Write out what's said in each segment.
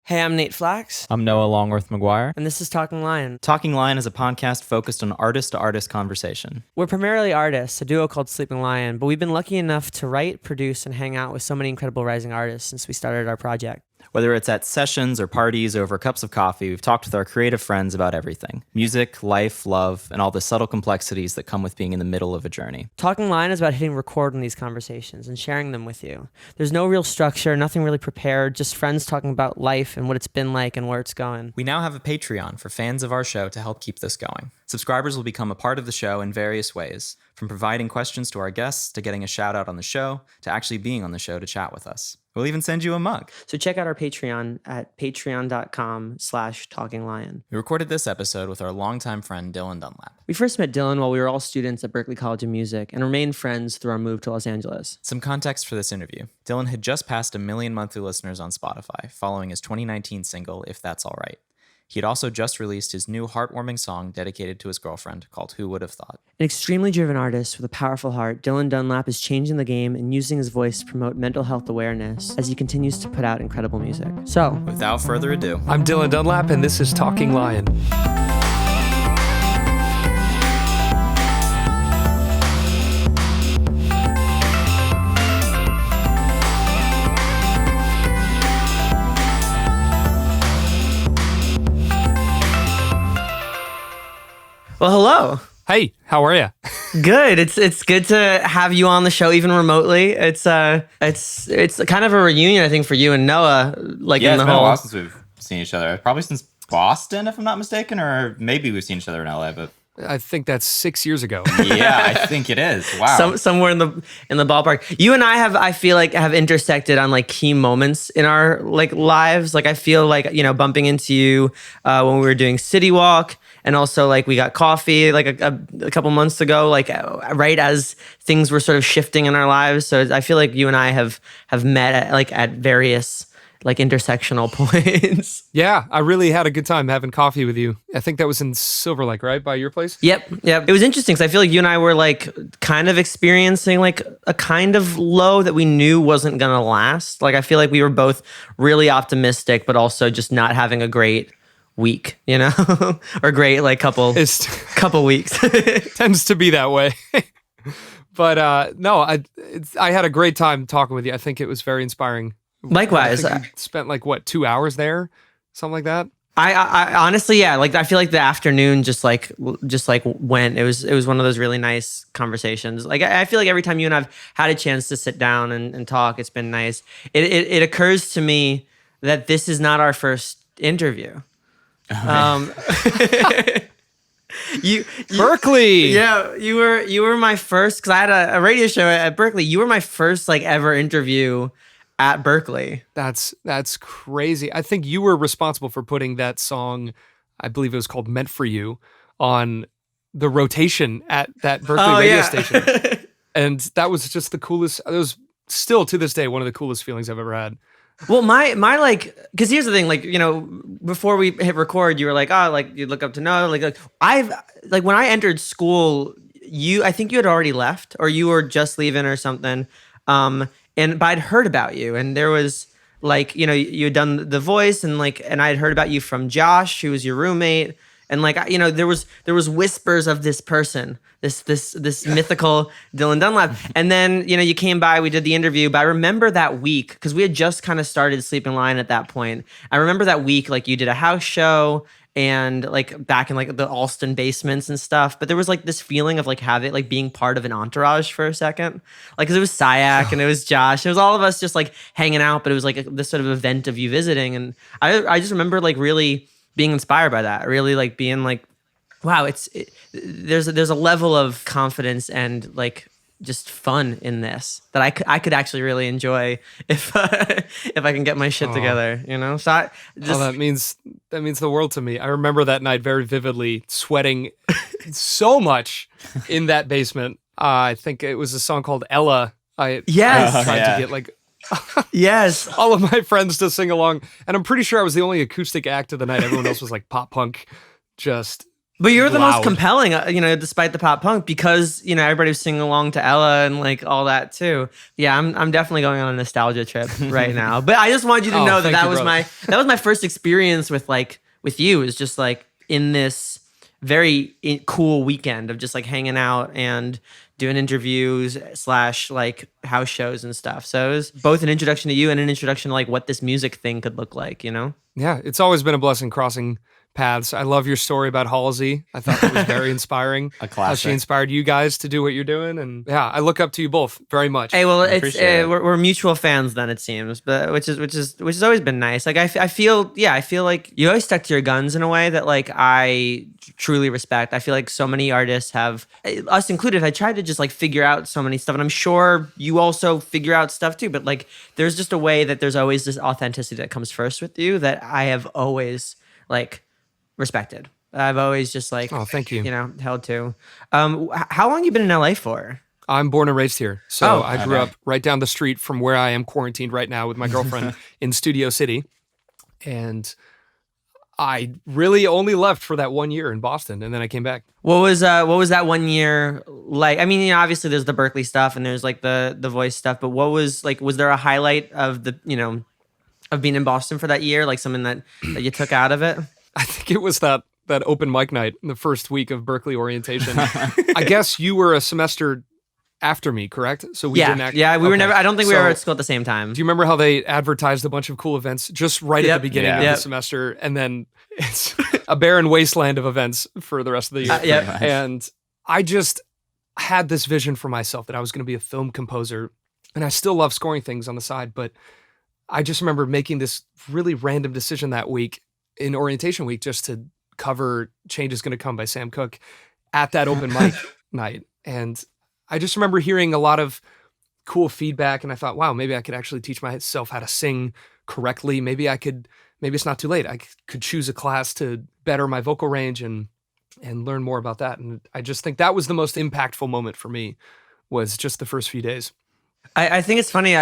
Hey, I'm Nate Flax. I'm Noah Longworth McGuire. And this is Talking Lion. Talking Lion is a podcast focused on artist-to-artist conversation. We're primarily artists, a duo called Sleeping Lion, but we've been lucky enough to write, produce, and hang out with so many incredible rising artists since we started our project. Whether it's at sessions or parties or over cups of coffee, we've talked with our creative friends about everything. Music, life, love, and all the subtle complexities that come with being in the middle of a journey. Talking Lion is about hitting record on these conversations and sharing them with you. There's no real structure, nothing really prepared, just friends talking about life and what it's been like and where it's going. We now have a Patreon for fans of our show to help keep this going. Subscribers will become a part of the show in various ways, from providing questions to our guests, to getting a shout out on the show, to actually being on the show to chat with us. We'll even send you a mug. So check out our Patreon at patreon.com/talkinglion. We recorded this episode with our longtime friend, Dylan Dunlap. We first met Dylan while we were all students at Berklee College of Music and remained friends through our move to Los Angeles. Some context for this interview. Dylan had just passed 1 million monthly listeners on Spotify, following his 2019 single, If That's All Right. He had also just released his new heartwarming song dedicated to his girlfriend called Who Would Have Thought. An extremely driven artist with a powerful heart, Dylan Dunlap is changing the game and using his voice to promote mental health awareness as he continues to put out incredible music. So, Without further ado, I'm Dylan Dunlap, and this is Talking Lion. well, hello. Hey, how are you? Good. It's good to have you on the show, even remotely. It's kind of a reunion, I think, for you and Noah. Like Yeah, in it's the been a whole. while since we've seen each other. Probably since Boston, if I'm not mistaken, or maybe we've seen each other in LA. But I think that's 6 years ago. yeah, I think it is. Wow. Somewhere in the ballpark. You and I feel like have intersected on like key moments in our like lives. Like I feel like, bumping into you when we were doing City Walk, and also like we got coffee like a couple months ago, like right as things were sort of shifting in our lives. So I feel like you and I have met at various like intersectional points. Yeah, I really had a good time having coffee with you. I think that was in Silver Lake, right? By your place? Yep. It was interesting because I feel like you and I were like kind of experiencing like a kind of low that we knew wasn't going to last. Like I feel like we were both really optimistic, but also just not having a great week, or great like couple weeks. Tends to be that way. But no, I had a great time talking with you. I think it was very inspiring. Likewise. I think we spent 2 hours there, something like that. I honestly, yeah, like I feel like the afternoon just like went. It was one of those really nice conversations. Like I feel like every time you and I've had a chance to sit down and talk, it's been nice. It occurs to me that this is not our first interview. You Berklee. Yeah, you were my first, because I had a radio show at Berklee. You were my first like ever interview at Berklee. That's crazy. I think you were responsible for putting that song, I believe it was called Meant for You, on the rotation at that Berklee radio station. And that was just the coolest. It was still to this day one of the coolest feelings I've ever had. Well, my like, because here's the thing, like, before we hit record, you were like, oh, like you look up to Noah, like I've like when I entered school, I think you had already left or you were just leaving or something. But I'd heard about you, and there was like, you had done The Voice, and I'd heard about you from Josh, who was your roommate, and like, there was whispers of this person, this mythical Dylan Dunlap, and then you came by, we did the interview. But I remember that week because we had just kind of started Sleeping Lion at that point. I remember that week, like you did a house show. And like back in like the Allston basements and stuff, but there was like this feeling of like being part of an entourage for a second, like because it was Syak and it was Josh, it was all of us just like hanging out, but it was like this sort of event of you visiting, and I just remember like really being inspired by that, really like being like, wow, there's a level of confidence and like just fun in this that I could actually really enjoy if I can get my shit together, So that means the world to me. I remember that night very vividly, sweating so much in that basement. I think it was a song called Ella. I tried to get like yes, all of my friends to sing along, and I'm pretty sure I was the only acoustic act of the night. Everyone else was like pop punk, just But you're the most loud. compelling, despite the pop punk, because everybody was singing along to Ella and like all that too. Yeah, I'm definitely going on a nostalgia trip right now. But I just wanted you to know that thank you, was brother. that was my first experience with you. Is just like in this very cool weekend of just like hanging out and doing interviews / like house shows and stuff. So it was both an introduction to you and an introduction to like what this music thing could look like. Yeah, it's always been a blessing crossing paths. I love your story about Halsey. I thought that was very inspiring. A How classic. she inspired you guys to do what you're doing, and yeah, I look up to you both very much. Hey, well, it's appreciate it. we're mutual fans then, it seems, but which has always been nice. Like I feel like you always stuck to your guns in a way that like I truly respect. I feel like so many artists have, us included. I tried to just like figure out so many stuff, and I'm sure you also figure out stuff too. But like, there's just a way that there's always this authenticity that comes first with you that I have always like respected. I've always just like, Oh, thank you. Held to. How long you been in LA for? I'm born and raised here. So Oh, I grew up right down the street from where I am quarantined right now with my girlfriend in Studio City. And I really only left for that 1 year in Boston, and then I came back. What was that 1 year like? I mean, obviously there's the Berkeley stuff and there's like the voice stuff, but what was like, was there a highlight of the, of being in Boston for that year? Like something that you took out of it? I think it was that open mic night in the first week of Berkeley orientation. I guess you were a semester after me, correct? So we didn't act. Yeah, we were okay. never, I don't think we So, were at school at the same time. Do you remember how they advertised a bunch of cool events just right at Yep. the beginning Yeah. of Yep. the semester, and then it's a barren wasteland of events for the rest of the year? Yep. much. And I just had this vision for myself that I was going to be a film composer, and I still love scoring things on the side, but I just remember making this really random decision that week in orientation week just to cover Change Is Gonna Come by Sam Cooke at that open mic night. And I just remember hearing a lot of cool feedback, and I thought, wow, maybe I could actually teach myself how to sing correctly. Maybe it's not too late. I could choose a class to better my vocal range and learn more about that. And I just think that was the most impactful moment for me, was just the first few days. I think it's funny.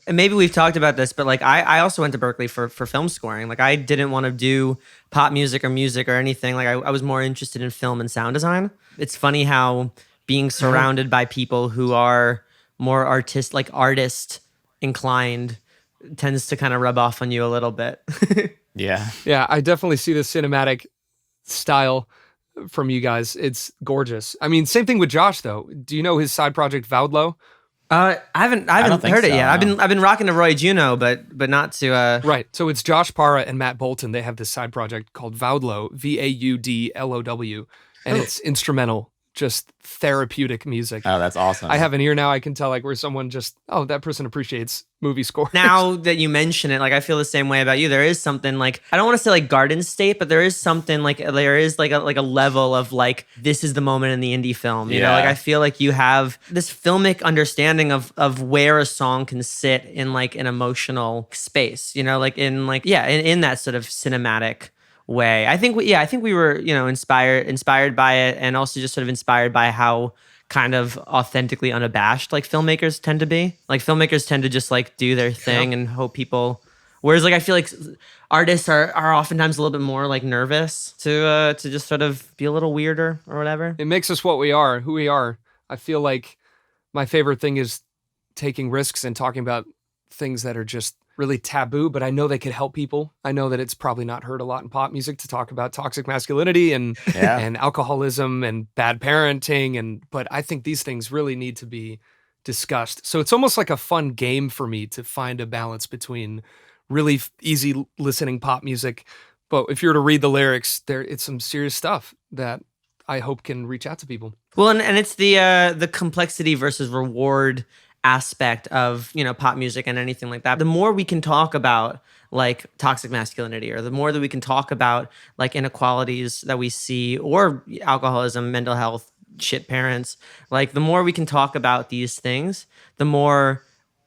Maybe we've talked about this, but like I also went to Berkeley for film scoring. Like I didn't want to do pop music or anything. Like I was more interested in film and sound design. It's funny how being surrounded by people who are more artist inclined tends to kind of rub off on you a little bit. Yeah. Yeah, I definitely see the cinematic style from you guys. It's gorgeous. I mean, same thing with Josh though. Do you know his side project Voudlo? I haven't don't think heard it so, yet. no. I've been rocking to Roy Juno, but not to. Right. So it's Josh Parra and Matt Bolton. They have this side project called Voudlo, Vaudlow, and it's instrumental, just therapeutic music. Oh, that's awesome. I have an ear now. I can tell like where someone just, oh, that person appreciates movie scores. Now that you mention it, like I feel the same way about you. There is something like, I don't want to say like Garden State, but there is something like, there is like a level of like, this is the moment in the indie film. You know, Yeah. like I feel like you have this filmic understanding of where a song can sit in like an emotional space. You know, like in that sort of cinematic way. I think we were, inspired by it, and also just sort of inspired by how kind of authentically unabashed like filmmakers tend to be. Like filmmakers tend to just like do their thing and hope people, whereas like I feel like artists are oftentimes a little bit more like nervous to just sort of be a little weirder or whatever. It makes us what we are, who we are. I feel like my favorite thing is taking risks and talking about things that are just really taboo, but I know they could help people. I know that it's probably not heard a lot in pop music to talk about toxic masculinity and Yeah. and alcoholism and bad parenting, but I think these things really need to be discussed. So it's almost like a fun game for me to find a balance between really easy listening pop music, but if you were to read the lyrics, it's some serious stuff that I hope can reach out to people. Well, and it's the complexity versus reward aspect of pop music and anything like that. The more we can talk about like toxic masculinity, or the more that we can talk about like inequalities that we see, or alcoholism, mental health, shit parents, like the more we can talk about these things, the more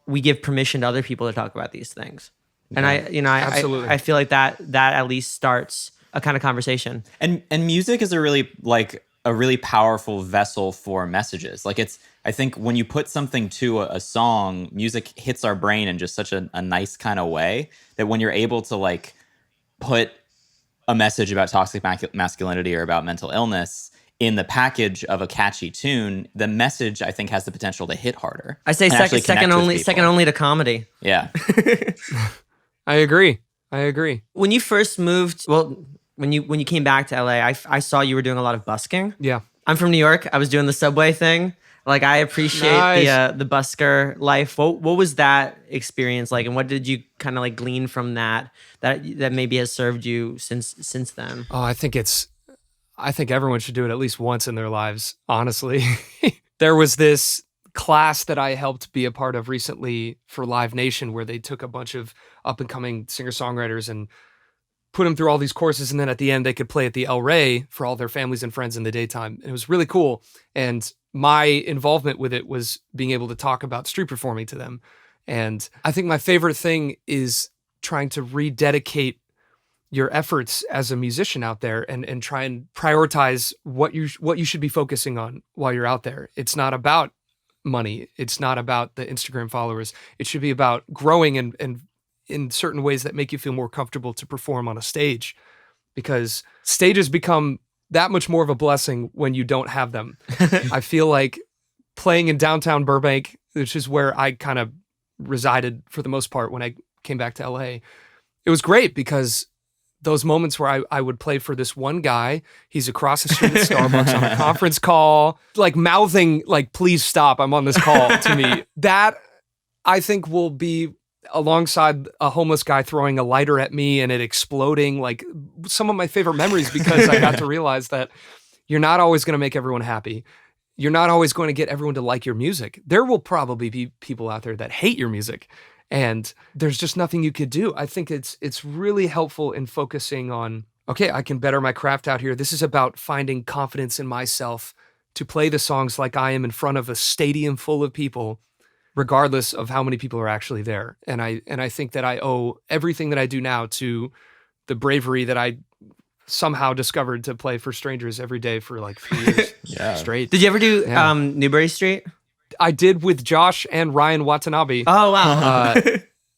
we give permission to other people to talk about these things. And Absolutely. I feel like that at least starts a kind of conversation. And music is a really powerful vessel for messages. Like I think when you put something to a song, music hits our brain in just such a nice kind of way that when you're able to like put a message about toxic masculinity or about mental illness in the package of a catchy tune, the message I think has the potential to hit harder. I say second only to comedy. Yeah. I agree. When you first moved, when you came back to LA, I saw you were doing a lot of busking. Yeah. I'm from New York. I was doing the subway thing. Like, I appreciate the busker life. What was that experience like, and what did you kind of like glean from that maybe has served you since then? Oh, I think everyone should do it at least once in their lives, honestly. There was this class that I helped be a part of recently for Live Nation, where they took a bunch of up-and-coming singer-songwriters and put them through all these courses, and then at the end they could play at the El Rey for all their families and friends in the daytime. And it was really cool. And my involvement with it was being able to talk about street performing to them. And I think my favorite thing is trying to rededicate your efforts as a musician out there and try and prioritize what you should be focusing on while you're out there. It's not about money. It's not about the Instagram followers. It should be about growing and in certain ways that make you feel more comfortable to perform on a stage, because stages become that much more of a blessing when you don't have them. I feel like playing in downtown Burbank, which is where I kind of resided for the most part when I came back to LA, it was great because those moments where I would play for this one guy, he's across the street at Starbucks on a conference call, like mouthing, like, please stop, I'm on this call to me. That I think will be alongside a homeless guy throwing a lighter at me and it exploding, like some of my favorite memories, because I got to realize that you're not always going to make everyone happy. You're not always going to get everyone to like your music. There will probably be people out there that hate your music, and there's just nothing you could do. I think it's really helpful in focusing on, okay, I can better my craft out here. This is about finding confidence in myself to play the songs like I am in front of a stadium full of people, regardless of how many people are actually there. And I think that I owe everything that I do now to the bravery that I somehow discovered to play for strangers every day for like 3 years straight. Did you ever do Newbury Street? I did with Josh and Ryan Watanabe. Oh, wow.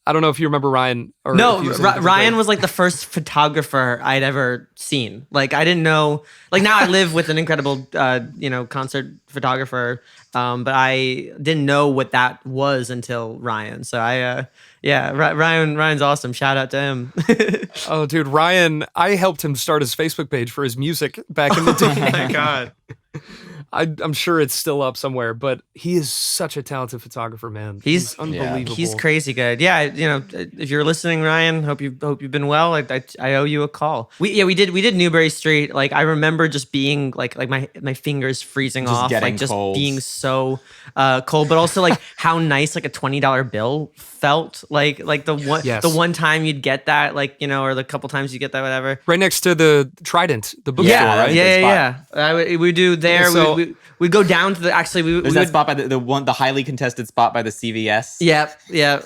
I don't know if you remember Ryan. Or no, Ryan was like the first photographer I'd ever seen. Like, I didn't know, like, now I live with an incredible, concert photographer. But I didn't know what that was until Ryan. So Ryan's awesome. Shout out to him. Oh, dude, Ryan, I helped him start his Facebook page for his music back in the day. Oh my God. I'm sure it's still up somewhere, but he is such a talented photographer, man. He's unbelievable. He's crazy good. Yeah, if you're listening, Ryan, hope you've been well. I owe you a call. We did Newbury Street. Like, I remember just being like my fingers freezing off, like just cold. being so cold, but also like how nice like a $20 bill felt. Like the one time you'd get that, like, or the couple times you get that, whatever. Right next to the Trident, the bookstore, right? Yeah. We do there. So, we go down to the there's that spot by the highly contested spot by the CVS. Yeah.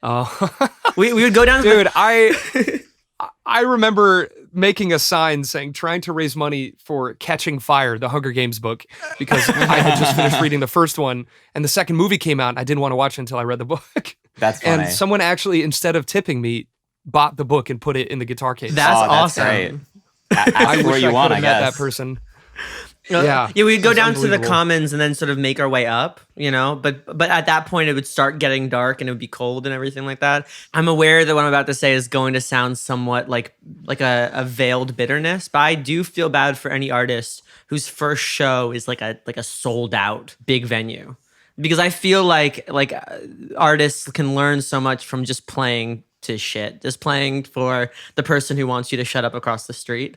Oh, we would go down. Dude, I remember making a sign saying trying to raise money for Catching Fire, the Hunger Games book, because I had just finished reading the first one and the second movie came out and I didn't want to watch it until I read the book. That's funny. And someone actually, instead of tipping me, bought the book and put it in the guitar case. That's awesome. Great. I Ask where wish you I want, could I have met guess. that person. Yeah, we'd go down to the commons and then sort of make our way up, but at that point it would start getting dark and it would be cold and everything like that. I'm aware that what I'm about to say is going to sound somewhat like a veiled bitterness, but I do feel bad for any artist whose first show is like a sold out big venue, because I feel like artists can learn so much from just playing to shit, just playing for the person who wants you to shut up across the street.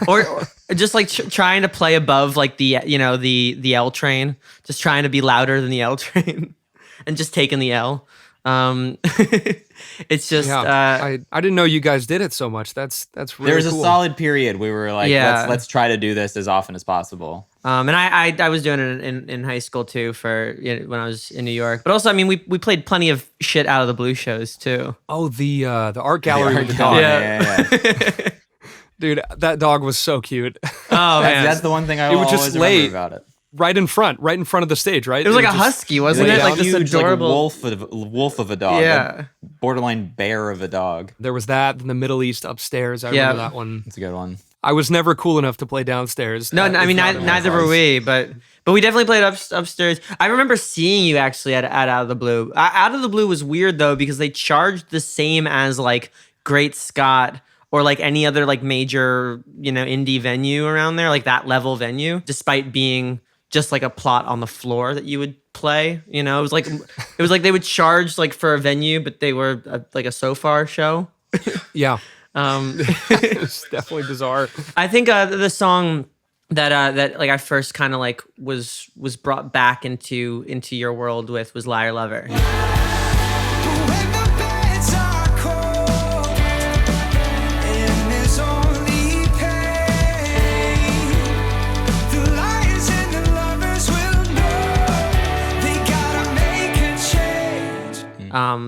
Or just like trying to play above like the L train, just trying to be louder than the L train and just taking the L. It's just I didn't know you guys did it so much. That's really There was cool. a solid period we were like, let's try to do this as often as possible. And I was doing it in high school too for when I was in New York. But also, I mean, we played plenty of shit out of the Blue shows too. Oh, the art gallery with the dog. Yeah. Dude, that dog was so cute. Oh man, That's the one thing I It would always just remember lay about it. right in front of the stage, right? It was like a just husky, wasn't laid it? out. Like this huge, adorable like wolf of a dog. Yeah. A borderline bear of a dog. There was that in the Middle East upstairs. I remember that one. That's a good one. I was never cool enough to play downstairs. No, I mean, It's not neither were we, but we definitely played upstairs. I remember seeing you actually at Out of the Blue. Out of the Blue was weird though because they charged the same as like Great Scott or like any other like major, indie venue around there, like that level venue, despite being just like a plot on the floor that you would play. It was like they would charge like for a venue, but they were like a so-far show. Yeah. It's definitely bizarre. I think the song that like I first kind of like was brought back into your world with was Liar Lover.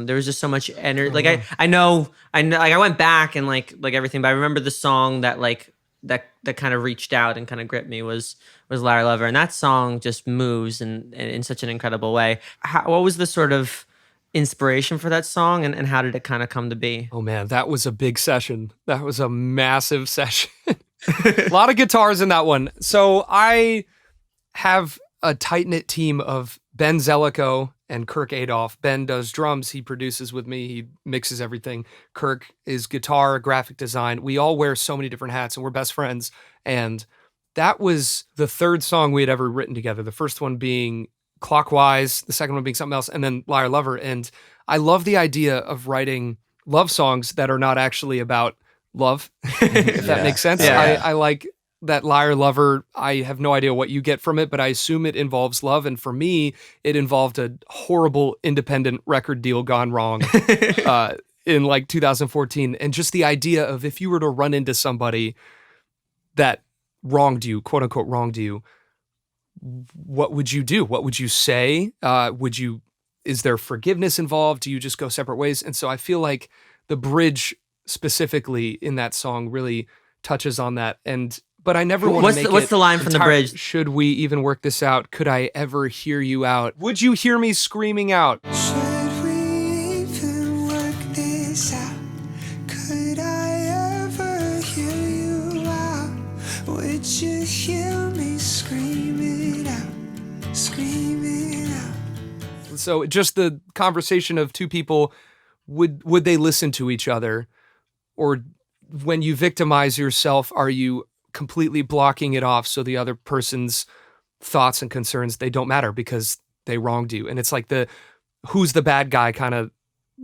There was just so much energy. Like I know, like I went back and like everything, but I remember the song that like that kind of reached out and kind of gripped me was Liar Lover, and that song just moves in such an incredible way. What was the sort of inspiration for that song, and how did it kind of come to be? Oh man, that was a big session. That was a massive session. A lot of guitars in that one. So I have a tight-knit team of Ben Zellico and Kirk Adolph. Ben does drums. He produces with me. He mixes everything. Kirk is guitar, graphic design. We all wear so many different hats and we're best friends. And that was the third song we had ever written together. The first one being Clockwise, the second one being something else, and then Liar Lover. And I love the idea of writing love songs that are not actually about love, if that makes sense. Yeah. I like that Liar Lover. I have no idea what you get from it, but I assume it involves love. And for me, it involved a horrible independent record deal gone wrong in like 2014. And just the idea of if you were to run into somebody that wronged you, quote unquote, wronged you, what would you do? What would you say? Is there forgiveness involved? Do you just go separate ways? And so I feel like the bridge specifically in that song really touches on that. But I never want to make what's the line from the bridge? Should we even work this out? Could I ever hear you out? Would you hear me screaming out? Should we even work this out? Could I ever hear you out? Would you hear me screaming out? Screaming out. So just the conversation of two people, would they listen to each other? Or when you victimize yourself, are you completely blocking it off so the other person's thoughts and concerns, they don't matter because they wronged you? And it's like the who's the bad guy kind of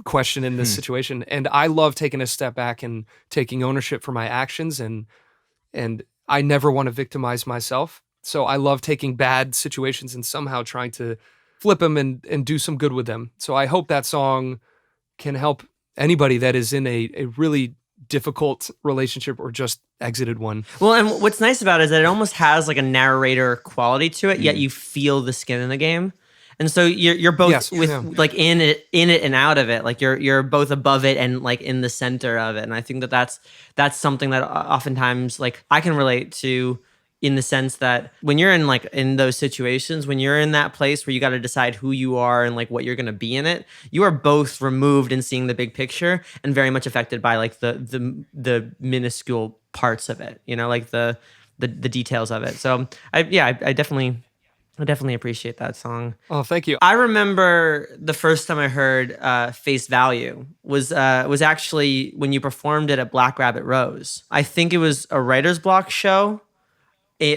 question in this situation. And I love taking a step back and taking ownership for my actions, and I never want to victimize myself. So I love taking bad situations and somehow trying to flip them and do some good with them. So I hope that song can help anybody that is in a really difficult relationship or just exited one. Well, and what's nice about it is that it almost has like a narrator quality to it, yet you feel the skin in the game. And so you're both like in it and out of it. Like you're both above it and like in the center of it. And I think that's something that oftentimes like I can relate to, in the sense that when you're in those situations, when you're in that place where you got to decide who you are and like what you're going to be in it, you are both removed in seeing the big picture and very much affected by like the minuscule parts of it, like the details of it. So I definitely appreciate that song. Oh, thank you. I remember the first time I heard Face Value was actually when you performed it at Black Rabbit Rose. I think it was a writer's block show.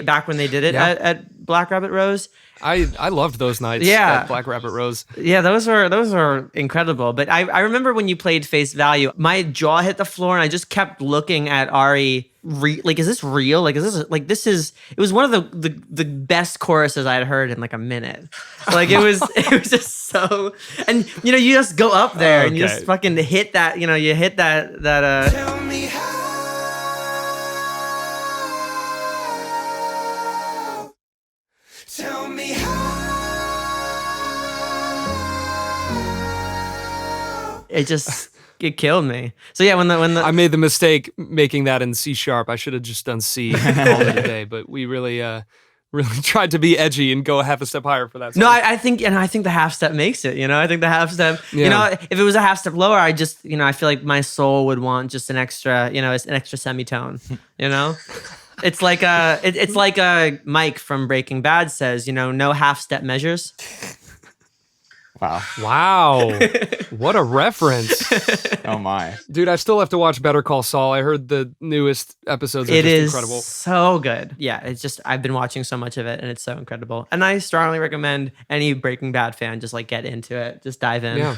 Back when they did it at Black Rabbit Rose. I loved those nights at Black Rabbit Rose. Yeah, those were incredible. But I remember when you played Face Value, my jaw hit the floor and I just kept looking at Ari. Like, is this real? Like, it was one of the best choruses I had heard in like a minute. Like it was just so, and you just go up there and you just fucking hit that, you hit that. Tell me how. Tell me how. It killed me. So yeah, when the I made the mistake making that in C sharp. I should have just done C and called it a day. But we really really tried to be edgy and go a half a step higher for that song. No, I think the half step makes it, I think the half step, if it was a half step lower, I just, I feel like my soul would want just an extra, an extra semitone, It's like it's like Mike from Breaking Bad says, no half step measures. Wow. What a reference. Oh my. Dude, I still have to watch Better Call Saul. I heard the newest episodes are It just is incredible. so good. Yeah, it's just, I've been watching so much of it and it's so incredible. And I strongly recommend any Breaking Bad fan just like get into it. Just dive in. Yeah.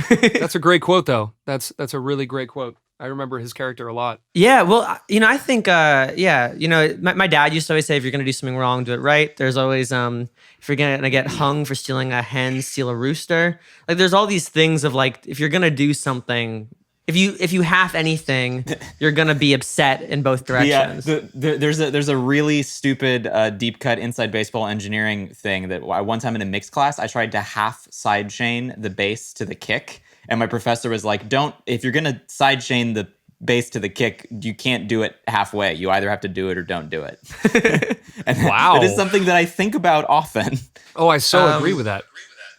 That's a great quote though. That's a really great quote. I remember his character a lot. Yeah, well, I think, my dad used to always say, if you're going to do something wrong, do it right. There's always, if you're going to get hung for stealing a hen, steal a rooster. Like, there's all these things of like, if you're going to do something, if you half anything, you're going to be upset in both directions. Yeah, there's a really stupid deep cut inside baseball engineering thing that one time in a mixed class, I tried to half side chain the bass to the kick. And my professor was like, if you're going to side chain the bass to the kick, you can't do it halfway. You either have to do it or don't do it. And wow. That is something that I think about often. Oh, I so agree with that.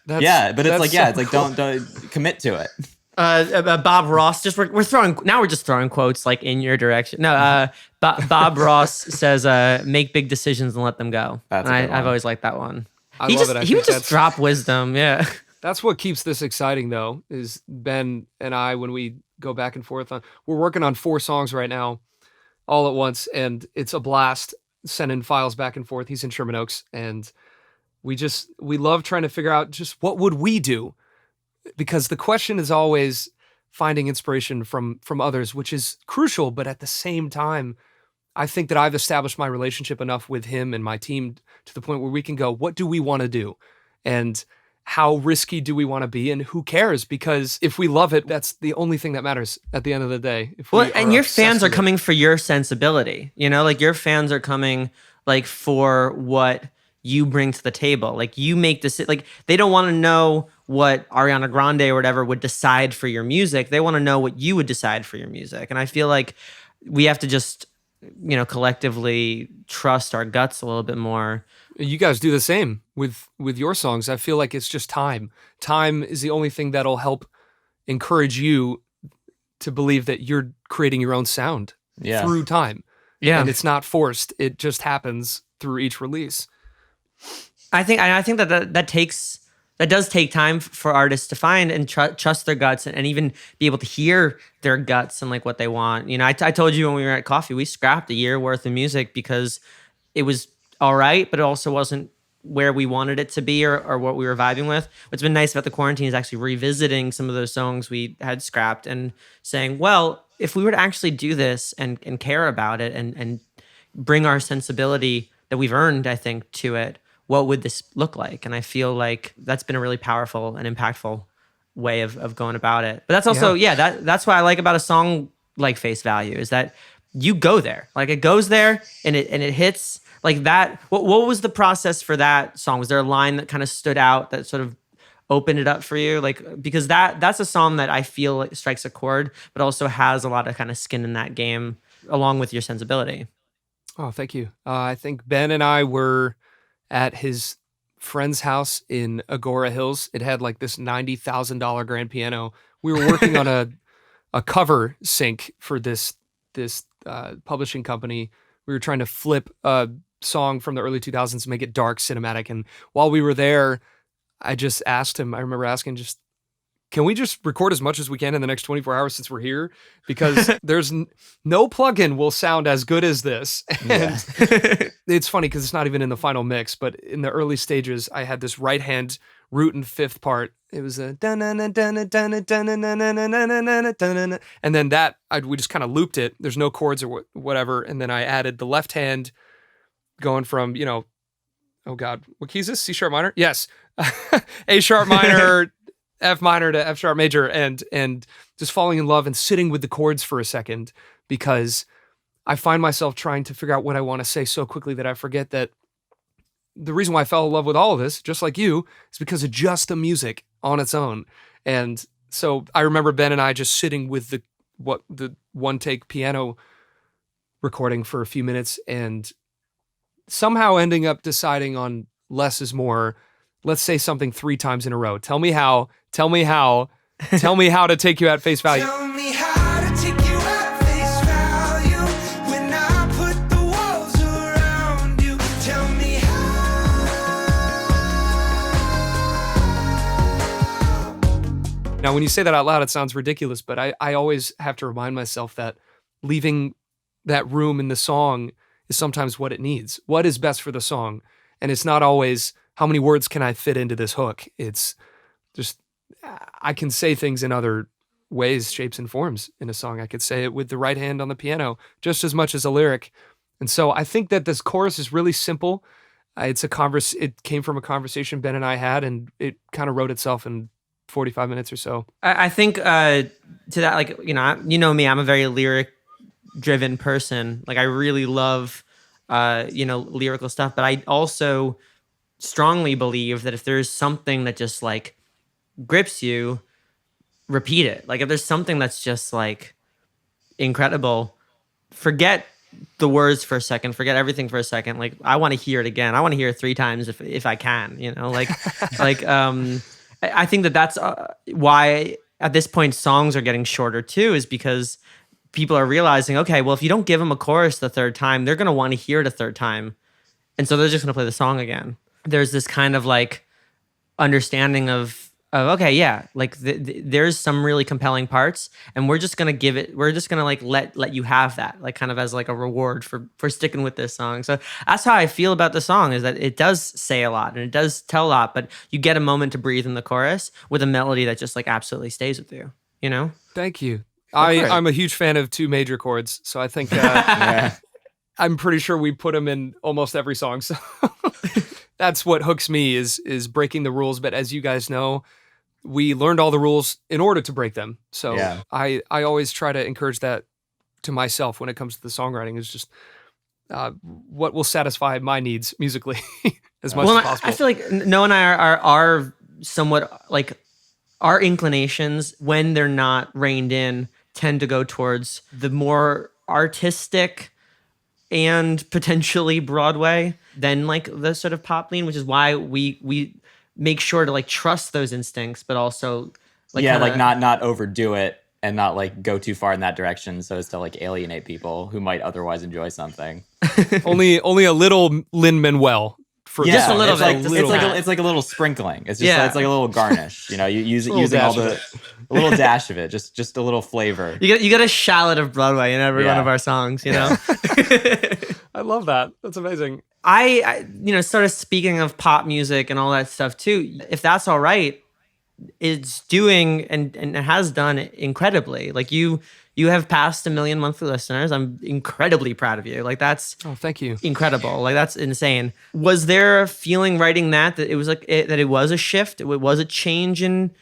But it's like, don't commit to it. Bob Ross, we're just throwing quotes like in your direction. No, Bob Ross says, make big decisions and let them go. That's I've always liked that one. I love it. He would just drop wisdom. Yeah. That's what keeps this exciting, though, is Ben and I, when we go back and forth we're working on 4 songs right now, all at once, and it's a blast sending files back and forth. He's in Sherman Oaks, and we love trying to figure out just what would we do, because the question is always finding inspiration from others, which is crucial, but at the same time, I think that I've established my relationship enough with him and my team to the point where we can go, what do we want to do? And how risky do we want to be, and who cares? Because if we love it, that's the only thing that matters at the end of the day. And your fans are coming for your sensibility, like your fans are coming like for what you bring to the table. Like you make this, like they don't want to know what Ariana Grande or whatever would decide for your music. They want to know what you would decide for your music. And I feel like we have to just, collectively trust our guts a little bit more. You guys do the same with your songs. I feel like it's just time. Time is the only thing that'll help encourage you to believe that you're creating your own sound through time. Yeah. And it's not forced. It just happens through each release. I think that does take time for artists to find and trust their guts and even be able to hear their guts and like what they want. I told you when we were at coffee, we scrapped a year worth of music because it was all right, but it also wasn't where we wanted it to be or what we were vibing with. What's been nice about the quarantine is actually revisiting some of those songs we had scrapped and saying, well, if we were to actually do this and care about it and bring our sensibility that we've earned, I think, to it, what would this look like? And I feel like that's been a really powerful and impactful way of going about it. But that's also, that's what I like about a song like Face Value is that you go there. Like it goes there and it hits like that. What was the process for that song? Was there a line that kind of stood out that sort of opened it up for you? Like, because that's a song that I feel like strikes a chord, but also has a lot of kind of skin in that game along with your sensibility. Oh, thank you. I think Ben and I were at his friend's house in Agora Hills. It had like this $90,000 grand piano. We were working on a cover sync for this publishing company. We were trying to flip a song from the early 2000s, make it dark, cinematic. And while we were there, I just asked him, I remember asking can we just record as much as we can in the next 24 hours since we're here? Because there's no plugin will sound as good as this. And it's funny because it's not even in the final mix, but in the early stages, I had this right hand root and fifth part. It was a and then we just kind of looped it. There's no chords or whatever. And then I added the left hand going from, oh God, what key is this? C sharp minor? Yes. A sharp minor, F minor to F sharp major, and just falling in love and sitting with the chords for a second, because I find myself trying to figure out what I want to say so quickly that I forget that the reason why I fell in love with all of this, just like you, is because of just the music on its own. And so I remember Ben and I just sitting with the one take piano recording for a few minutes, and somehow ending up deciding on less is more. Let's say something 3 times in a row. Tell me how. Tell me how. Tell me how to take you at face value. Tell me how to take you at face value when I put the walls around you. Tell me how. Now, when you say that out loud, it sounds ridiculous, but I always have to remind myself that leaving that room in the song is sometimes what it needs. What is best for the song? And it's not always how many words can I fit into this hook. It's just I can say things in other ways, shapes, and forms in a song. I could say it with the right hand on the piano just as much as a lyric. And so I think that this chorus is really simple. It came from a conversation Ben and I had, and it kind of wrote itself in 45 minutes or so. I think to that, like, you know me, I'm a very lyric-driven person. Like, I really love, lyrical stuff. But I also strongly believe that if there's something that just like grips you, repeat it. Like, if there's something that's just like incredible, forget the words for a second, forget everything for a second. Like, I want to hear it again. I want to hear it 3 times if I can, like I think that's why at this point songs are getting shorter too, is because people are realizing, okay, well, if you don't give them a chorus the 3rd time, they're going to want to hear it a 3rd time. And so they're just going to play the song again. There's this kind of like understanding of okay, yeah, like there's some really compelling parts, and we're just gonna like let you have that, like kind of as like a reward for sticking with this song. So that's how I feel about the song, is that it does say a lot and it does tell a lot, but you get a moment to breathe in the chorus with a melody that just like absolutely stays with you. Thank you. I'm a huge fan of 2 major chords, so I think I'm pretty sure we put them in almost every song. So that's what hooks me is breaking the rules. But as you guys know, we learned all the rules in order to break them. So yeah. I always try to encourage that to myself when it comes to the songwriting, is just what will satisfy my needs musically as much as possible. I feel like Noah and I are somewhat like, our inclinations when they're not reined in tend to go towards the more artistic and potentially Broadway than like the sort of pop lean, which is why we make sure to like trust those instincts, but also like not overdo it and not like go too far in that direction so as to like alienate people who might otherwise enjoy something. only a little Lin-Manuel. Just a little bit. It's like a little sprinkling. It's just it's like a little garnish. You using all a little dash of it, just a little flavor. You get a shallot of Broadway in every one of our songs. I love that. That's amazing. I sort of speaking of pop music and all that stuff too. If that's all right, it's doing and it has done incredibly. Like you have passed 1 million monthly listeners. I'm incredibly proud of you. Like that's thank you. Incredible. Like that's insane. Was there a feeling writing that it was like that it was a shift? It was a change in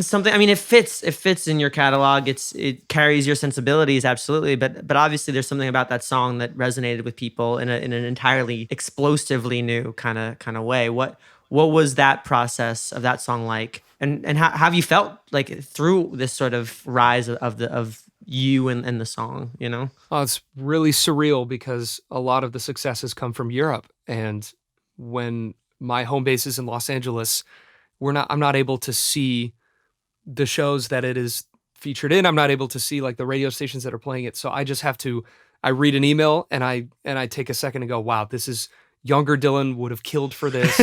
something? I mean, it fits in your catalog. It carries your sensibilities, absolutely. But obviously there's something about that song that resonated with people in an entirely explosively new kind of way. What was that process of that song like? And how have you felt like through this sort of rise of you and the song, Oh, it's really surreal because a lot of the success has come from Europe. And when my home base is in Los Angeles, I'm not able to see the shows that it is featured in. I'm not able to see like the radio stations that are playing it. So I read an email and I take a second and go, wow, this is younger Dylan would have killed for this.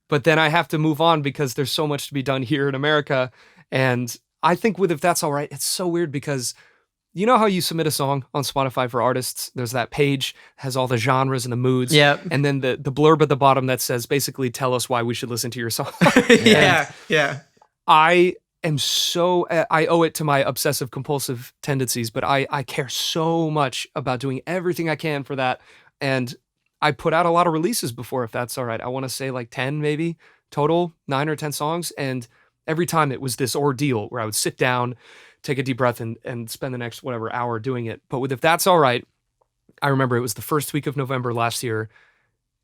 But then I have to move on because there's so much to be done here in America. And I think If That's All Right, it's so weird because you know how you submit a song on Spotify for artists? There's that page, has all the genres and the moods. Yeah. And then the blurb at the bottom that says, basically, tell us why we should listen to your song. Yeah. I owe it to my obsessive compulsive tendencies, but I care so much about doing everything I can for that. And I put out a lot of releases before, If That's All Right. I want to say like 10 maybe total, 9 or 10 songs. And every time it was this ordeal where I would sit down, take a deep breath and spend the next hour doing it. But with If That's All Right, I remember it was the first week of November last year.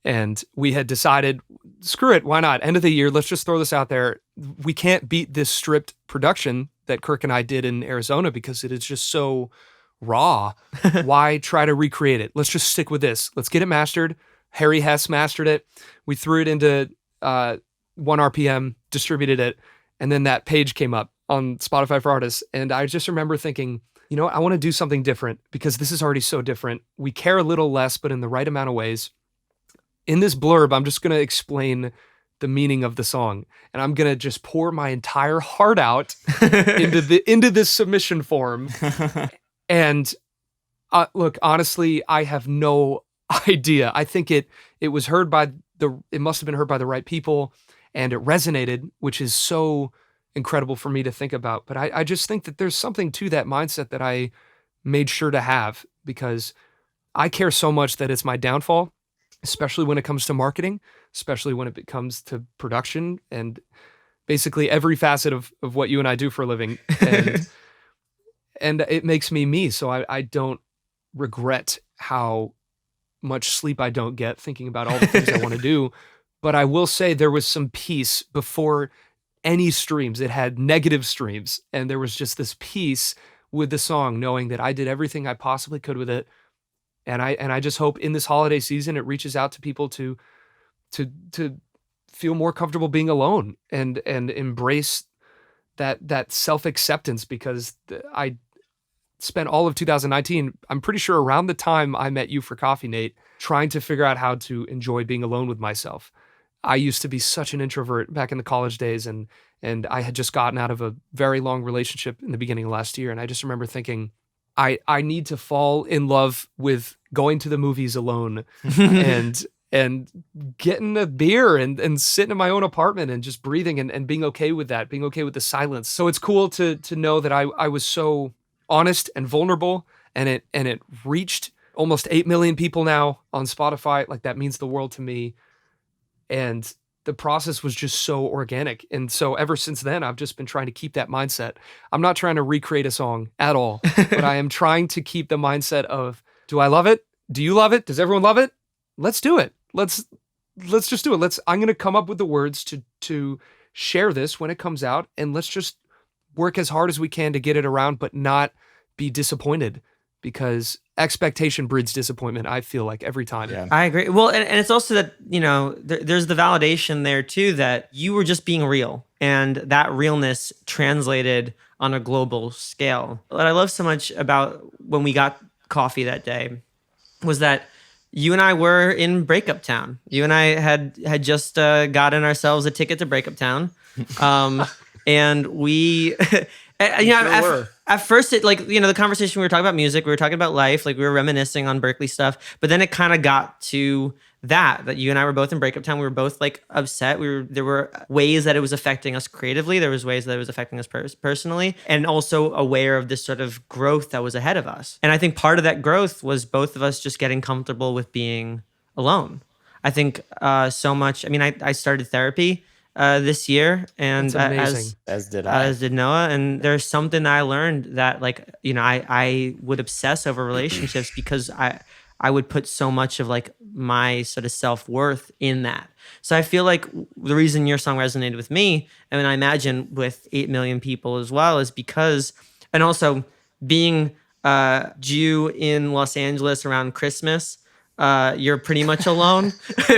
And we had decided, screw it, why not? End of the year, let's just throw this out there. We can't beat this stripped production that Kirk and I did in Arizona because it is just so raw. Why try to recreate it? Let's just stick with this. Let's get it mastered. Harry Hess mastered it. We threw it into 1 RPM, distributed it, and then that page came up on Spotify for Artists. And I just remember thinking, you know what? I want to do something different because this is already so different. We care a little less, but in the right amount of ways. In this blurb, I'm just going to explain the meaning of the song, and I'm going to just pour my entire heart out into this submission form. And look, honestly, I have no idea. I think it was heard by it must have been heard by the right people, and it resonated, which is so incredible for me to think about. But I just think that there's something to that mindset that I made sure to have, because I care so much that it's my downfall, especially when it comes to marketing, especially when it comes to production and basically every facet of what you and I do for a living. And it makes me. So I don't regret how much sleep I don't get thinking about all the things I want to do. But I will say there was some peace before any streams. It had negative streams. And there was just this peace with the song, knowing that I did everything I possibly could with it. And I just hope in this holiday season, it reaches out to people to feel more comfortable being alone and embrace that self-acceptance, because I spent all of 2019, I'm pretty sure around the time I met you for coffee, Nate, trying to figure out how to enjoy being alone with myself. I used to be such an introvert back in the college days, and I had just gotten out of a very long relationship in the beginning of last year. And I just remember thinking, I need to fall in love with going to the movies alone and getting a beer and sitting in my own apartment and just breathing and being okay with that, being okay with the silence. So it's cool to know that I was so honest and vulnerable, and it reached almost 8 million people now on Spotify. Like, that means the world to me. And the process was just so organic. And so ever since then, I've just been trying to keep that mindset. I'm not trying to recreate a song at all, but I am trying to keep the mindset of, do I love it? Do you love it? Does everyone love it? Let's do it. Let's just do it. I'm going to come up with the words to share this when it comes out, and let's just work as hard as we can to get it around, but not be disappointed, because expectation breeds disappointment, I feel like, every time. Yeah. I agree. Well, and it's also that, there's the validation there too, that you were just being real, and that realness translated on a global scale. What I love so much about when we got coffee that day was that you and I were in Breakup Town. You and I had just gotten ourselves a ticket to Breakup Town. And we, at first, it the conversation, we were talking about music, we were talking about life, like we were reminiscing on Berkeley stuff. But then it kind of got to that you and I were both in Breakup Town. We were both like upset. There were ways that it was affecting us creatively. There was ways that it was affecting us personally, and also aware of this sort of growth that was ahead of us. And I think part of that growth was both of us just getting comfortable with being alone. I think so much. I mean, I started therapy this year, and as did I. As did Noah. And there's something that I learned that, I would obsess over relationships because I would put so much of my sort of self-worth in that. So I feel like the reason your song resonated with me, and I imagine with 8 million people as well, is because, and also being Jew in Los Angeles around Christmas, you're pretty much alone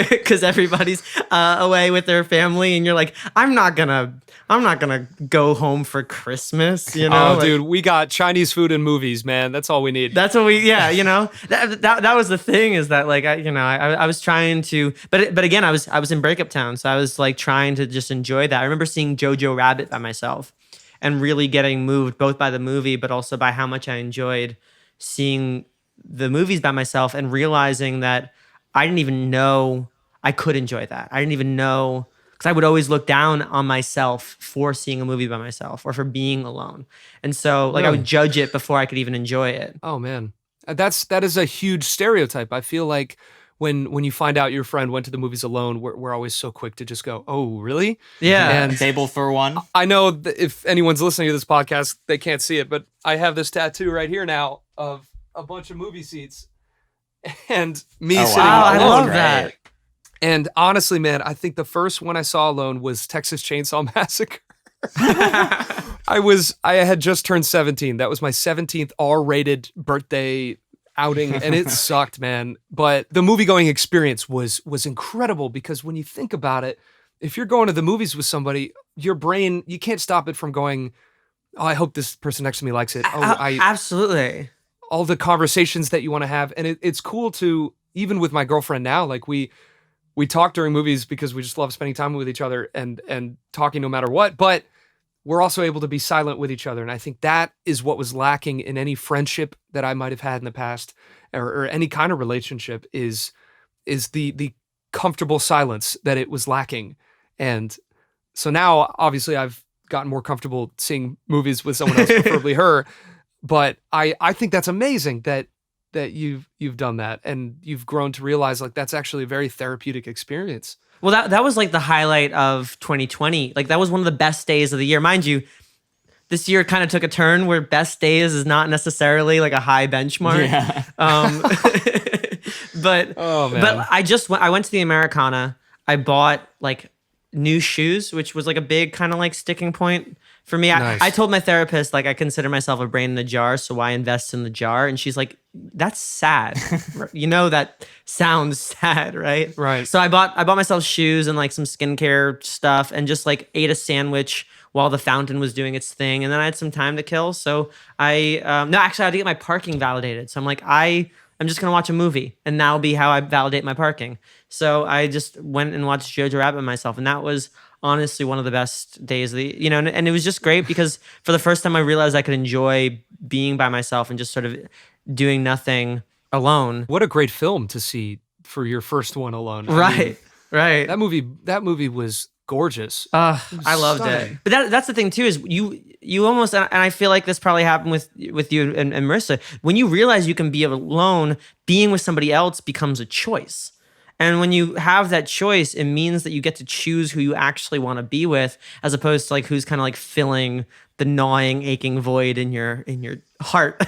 because everybody's away with their family, and you're like, I'm not gonna go home for Christmas, Oh, dude, we got Chinese food and movies, man. That's all we need. That's what that was the thing, is that I was trying to, but again, I was in Breakup Town, so I was trying to just enjoy that. I remember seeing Jojo Rabbit by myself and really getting moved both by the movie, but also by how much I enjoyed seeing the movies by myself, and realizing that I didn't even know I could enjoy that. I didn't even know, because I would always look down on myself for seeing a movie by myself or for being alone. And so I would judge it before I could even enjoy it. Oh man, that is a huge stereotype. I feel like when you find out your friend went to the movies alone, we're always so quick to just go, oh, really? Yeah. And Table for one. I know that if anyone's listening to this podcast, they can't see it, but I have this tattoo right here now of a bunch of movie seats and me sitting alone. I love that. And honestly, man, I think the first one I saw alone was Texas Chainsaw Massacre. I had just turned 17. That was my 17th R-rated birthday outing, and it sucked, man. But the movie going experience was incredible, because when you think about it, if you're going to the movies with somebody, your brain, you can't stop it from going, oh, I hope this person next to me likes it. Absolutely. All the conversations that you want to have. And it's cool to, even with my girlfriend now, like we talk during movies because we just love spending time with each other and talking no matter what, but we're also able to be silent with each other. And I think that is what was lacking in any friendship that I might have had in the past, or any kind of relationship, is the comfortable silence that it was lacking. And so now, obviously, I've gotten more comfortable seeing movies with someone else, preferably her. But I think that's amazing that you've done that, and you've grown to realize, like, that's actually a very therapeutic experience. Well, that was like the highlight of 2020. Like, that was one of the best days of the year. Mind you, this year kind of took a turn where best days is not necessarily like a high benchmark. Yeah. But Oh, man. but I went to the Americana. I bought like new shoes, which was like a big kind of like sticking point for me. Nice. I told my therapist, like, I consider myself a brain in a jar, so why invest in the jar? And she's like, that's sad. You know, that sounds sad, right? Right. So I bought myself shoes and like some skincare stuff, and just like ate a sandwich while the fountain was doing its thing. And then I had some time to kill. So I had to get my parking validated. So I'm like, I'm just going to watch a movie, and that'll be how I validate my parking. So I just went and watched Jojo Rabbit myself. And that was honestly one of the best days of the, and it was just great because for the first time I realized I could enjoy being by myself and just sort of doing nothing alone. What a great film to see for your first one alone. Right. Right. That movie was gorgeous. I loved stunning. it. But that's the thing too, is you almost, and I feel like this probably happened with you and Marissa, when you realize you can be alone, being with somebody else becomes a choice. And when you have that choice, it means that you get to choose who you actually want to be with, as opposed to like who's kind of like filling the gnawing, aching void in your heart.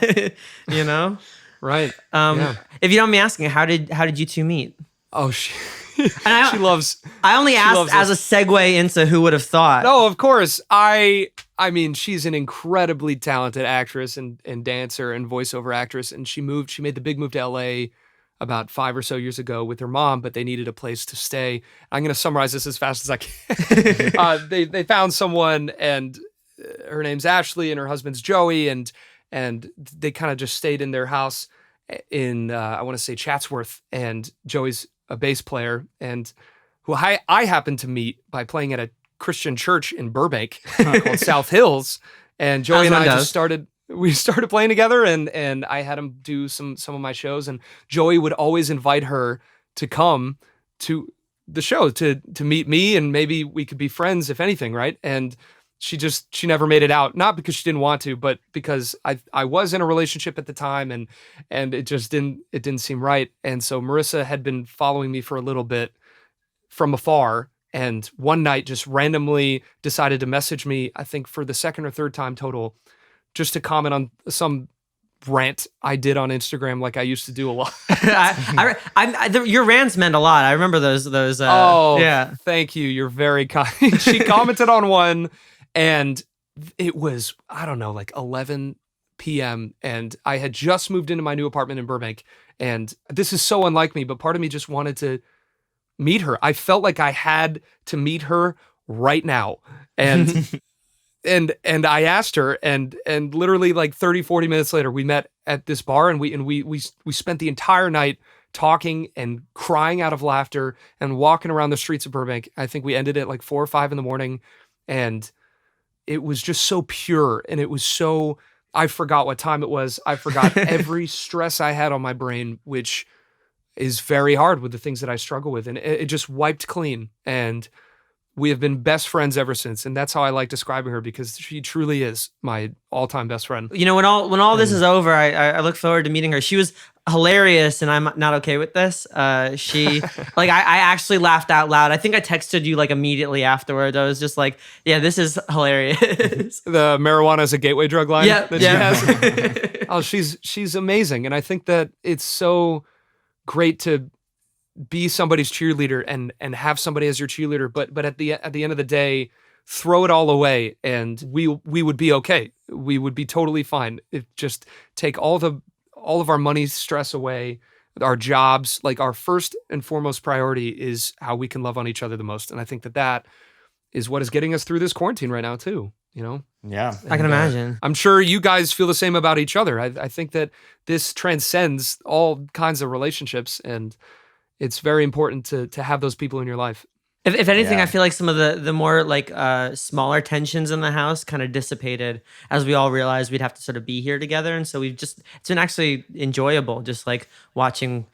Right. If you don't mind me asking, how did you two meet? Oh, And she loves. I only asked loves as a segue into who would have thought. No, of course. I mean, she's an incredibly talented actress and dancer and voiceover actress, and she made the big move to LA about 5 or so years ago with her mom, but they needed a place to stay. I'm going to summarize this as fast as I can. They found someone, and her name's Ashley and her husband's Joey, and they kind of just stayed in their house in I want to say Chatsworth, and Joey's a bass player, and who I happened to meet by playing at a Christian church in Burbank called South Hills, and Joey and I just started playing together, and I had him do some of my shows, and Joey would always invite her to come to the show to meet me, and maybe we could be friends, if anything, right? And she never made it out, not because she didn't want to, but because I was in a relationship at the time, and it just didn't seem right. And so Marissa had been following me for a little bit from afar, and one night just randomly decided to message me, I think for the second or third time total, just to comment on some rant I did on Instagram, like I used to do a lot. Your rants meant a lot. I remember those. Yeah. Thank you. You're very kind. She commented on one, and it was, I don't know, like 11 p.m. and I had just moved into my new apartment in Burbank. And this is so unlike me, but part of me just wanted to meet her. I felt like I had to meet her right now. And and I asked her, and literally like 30, 40 minutes later, we met at this bar, and we spent the entire night talking and crying out of laughter and walking around the streets of Burbank. I think we ended at like 4 or 5 in the morning, and it was just so pure, and it was so, I forgot what time it was. I forgot every stress I had on my brain, which is very hard with the things that I struggle with, and it just wiped clean. And we have been best friends ever since, and that's how I like describing her, because she truly is my all-time best friend. When all this is over, I look forward to meeting her. She was hilarious, and I'm not okay with this. She I actually laughed out loud. I think I texted you like immediately afterward. I was just like, yeah, this is hilarious. The marijuana is a gateway drug line Yeah, that yeah. she has. Oh, she's amazing, and I think that it's so great to be somebody's cheerleader and have somebody as your cheerleader, but at the end of the day, throw it all away, and we would be okay. We would be totally fine. Just take all the all of our money stress away, our jobs. Like our first and foremost priority is how we can love on each other the most. And I think that is what is getting us through this quarantine right now too, you know? Yeah. I can imagine. I'm sure you guys feel the same about each other. I think that this transcends all kinds of relationships, and it's very important to have those people in your life. If anything, Yeah. I feel like some of the more like smaller tensions in the house kind of dissipated as we all realized we'd have to sort of be here together, and so it's been actually enjoyable, just like watching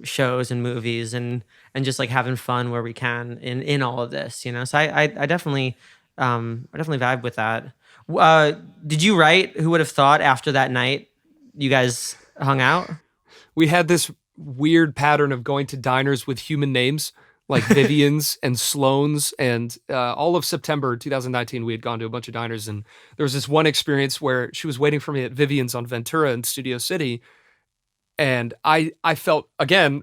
shows and movies and just like having fun where we can in all of this, So I definitely vibe with that. Did you write? Who would have thought after that night you guys hung out? We had this weird pattern of going to diners with human names like Vivian's and Sloan's, and all of September 2019 we had gone to a bunch of diners, and there was this one experience where she was waiting for me at Vivian's on Ventura in Studio City, and I felt, again,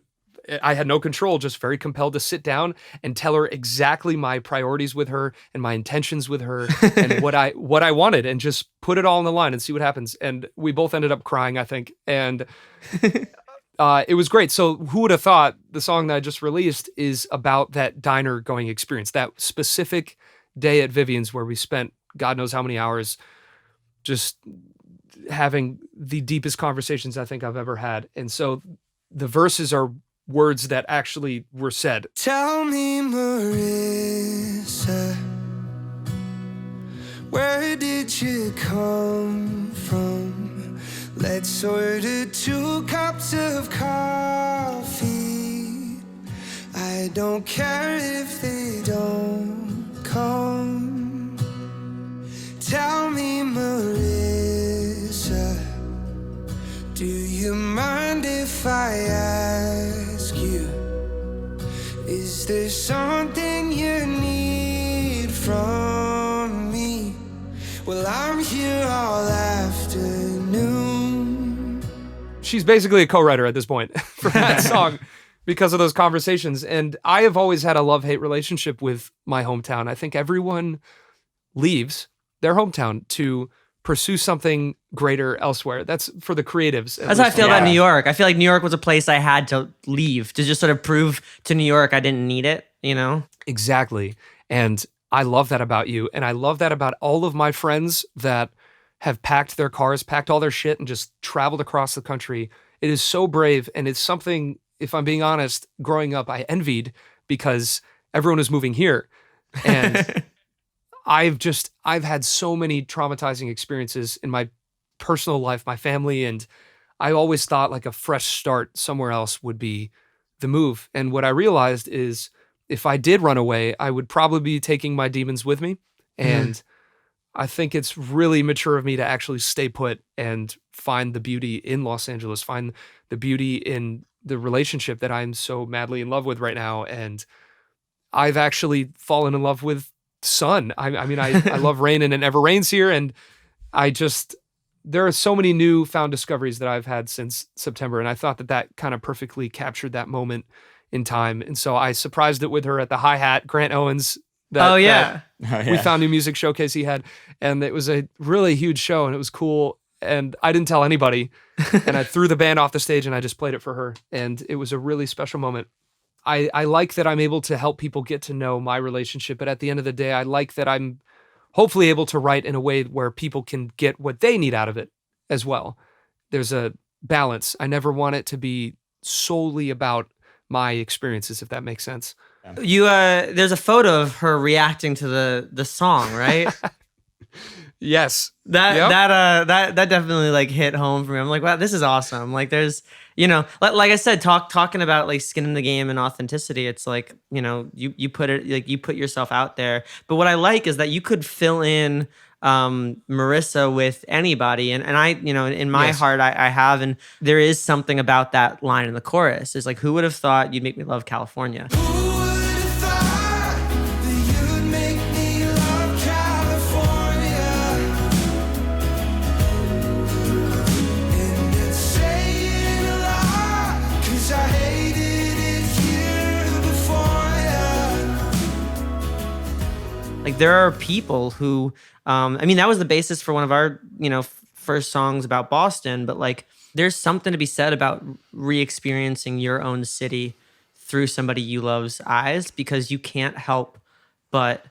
I had no control, just very compelled to sit down and tell her exactly my priorities with her and my intentions with her and what I wanted, and just put it all on the line and see what happens. And we both ended up crying, I think. And it was great. So who would have thought the song that I just released is about that diner going experience, that specific day at Vivian's where we spent God knows how many hours just having the deepest conversations I think I've ever had. And so the verses are words that actually were said. Tell me, Marissa, where did you come from? Let's order 2 cups of coffee. I don't care if they don't come. Tell me, Marissa, do you mind if I ask you, is there something you need from me? Well, I'm here all afternoon. She's basically a co-writer at this point for that song because of those conversations. And I have always had a love-hate relationship with my hometown. I think everyone leaves their hometown to pursue something greater elsewhere. That's for the creatives. That's how I feel about New York. I feel like New York was a place I had to leave to just sort of prove to New York I didn't need it, Exactly. And I love that about you. And I love that about all of my friends that have packed their cars, packed all their shit, and just traveled across the country. It is so brave. And it's something, if I'm being honest, growing up, I envied because everyone was moving here. And I've had so many traumatizing experiences in my personal life, my family, and I always thought like a fresh start somewhere else would be the move. And what I realized is if I did run away, I would probably be taking my demons with me. And I think it's really mature of me to actually stay put and find the beauty in Los Angeles, find the beauty in the relationship that I'm so madly in love with right now. And I've actually fallen in love with sun. I mean, I love rain, and it never rains here. And there are so many newfound discoveries that I've had since September. And I thought that kind of perfectly captured that moment in time. And so I surprised it with her at the hi-hat, Grant Owens. We found new music showcase he had. And it was a really huge show, and it was cool. And I didn't tell anybody. And I threw the band off the stage and I just played it for her. And it was a really special moment. I like that I'm able to help people get to know my relationship, but at the end of the day, I like that I'm hopefully able to write in a way where people can get what they need out of it as well. There's a balance. I never want it to be solely about my experiences, if that makes sense. There's a photo of her reacting to the song, right? Yes. That definitely like hit home for me. I'm like, wow, this is awesome. Like there's, like I said, talking about like skin in the game and authenticity. It's like, you put it, like you put yourself out there. But what I like is that you could fill in Marissa with anybody. And I, in my heart, I have, and there is something about that line in the chorus. It's like, who would have thought you'd make me love California? Like there are people who, that was the basis for one of our, first songs about Boston. But like There's something to be said about re-experiencing your own city through somebody you love's eyes, because you can't help but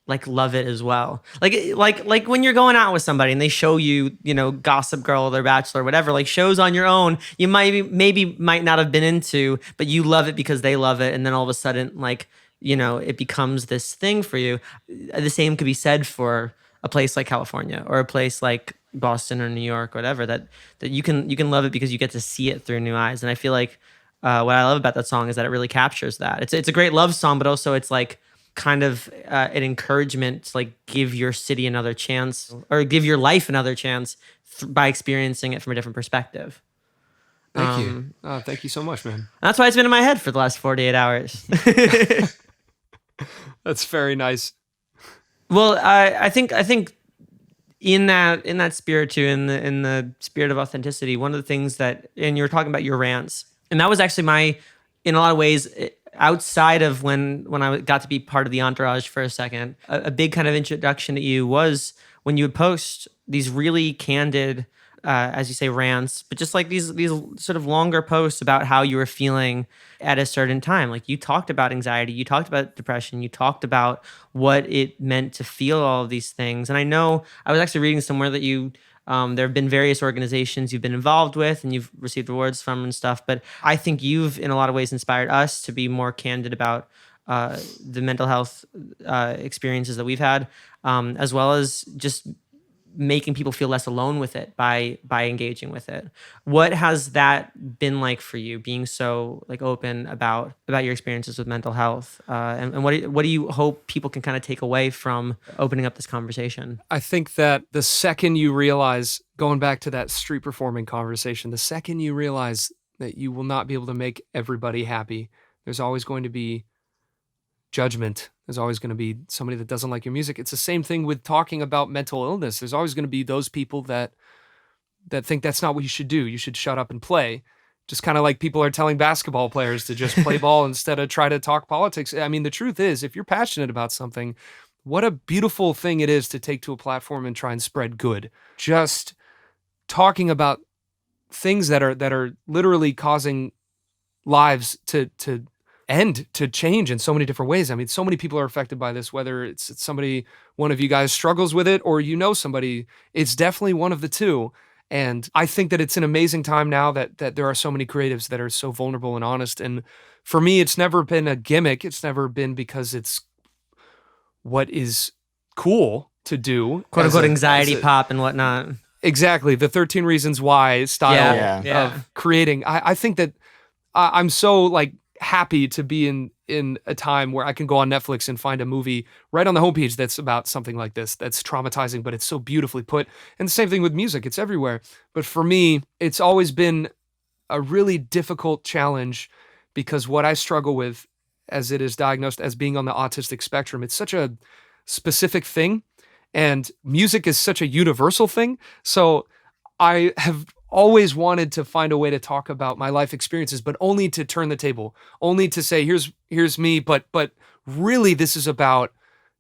like love it as well. Like when you're going out with somebody and they show you, you know, Gossip Girl or their Bachelor or whatever, like shows on your own you might not have been into, but you love it because they love it, and then all of a sudden, like, you know, it becomes this thing for you. The same could be said for a place like California or a place like Boston or New York or whatever, that you can love it because you get to see it through new eyes. And I feel like what I love about that song is that it really captures that. It's a great love song, but also it's like kind of an encouragement to like give your city another chance, or give your life another chance by experiencing it from a different perspective. Thank you. Thank you so much, man. That's why it's been in my head for the last 48 hours. That's very nice. Well, I think in that spirit too, in the spirit of authenticity, one of the things that, and you were talking about your rants, and that was actually in a lot of ways, outside of when I got to be part of the entourage for a second, a big kind of introduction to you was when you would post these really candid, as you say, rants, but just like these sort of longer posts about how you were feeling at a certain time. Like you talked about anxiety, you talked about depression, you talked about what it meant to feel all of these things. And I know I was actually reading somewhere that you, there have been various organizations you've been involved with and you've received awards from and stuff, but I think you've in a lot of ways inspired us to be more candid about the mental health experiences that we've had, as well as just making people feel less alone with it by engaging with it. What has that been like for you, being so like open about your experiences with mental health? And what do you hope people can kind of take away from opening up this conversation? I think that the second you realize, going back to that street performing conversation, the second you realize that you will not be able to make everybody happy, there's always going to be judgment. There's always going to be somebody that doesn't like your music. It's the same thing with talking about mental illness. There's always going to be those people that think that's not what you should do. You should shut up and play. Just kind of like people are telling basketball players to just play ball instead of try to talk politics. I mean, the truth is, if you're passionate about something, what a beautiful thing it is to take to a platform and try and spread good. Just talking about things that are literally causing lives to end, to change in so many different ways. I mean, so many people are affected by this, whether it's somebody, one of you guys struggles with it, or you know somebody, it's definitely one of the two. And I think that it's an amazing time now that there are so many creatives that are so vulnerable and honest. And for me, it's never been a gimmick. It's never been because it's what is cool to do. Quote unquote anxiety pop and whatnot. Exactly. The 13 Reasons Why style of creating. I think that I'm so like happy to be in a time where I can go on Netflix and find a movie right on the homepage that's about something like this, that's traumatizing, but it's so beautifully put. And the same thing with music, it's everywhere. But for me, it's always been a really difficult challenge because what I struggle with as it is diagnosed as being on the autistic spectrum, it's such a specific thing and music is such a universal thing. So I have always wanted to find a way to talk about my life experiences, but only to turn the table, only to say, here's me, but really this is about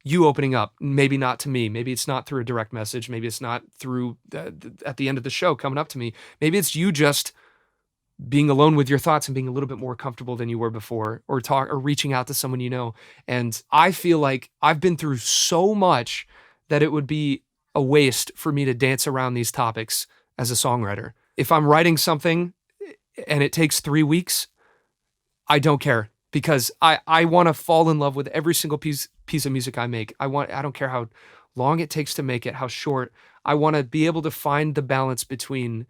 you opening up. Maybe not to me. Maybe it's not through a direct message. Maybe it's not through at the end of the show coming up to me. Maybe it's you just being alone with your thoughts and being a little bit more comfortable than you were before, or reaching out to someone you know. And I feel like I've been through so much that it would be a waste for me to dance around these topics as a songwriter. If I'm writing something and it takes 3 weeks, I don't care, because I want to fall in love with every single piece of music I make. I don't care how long it takes to make it, how short. I want to be able to find the balance between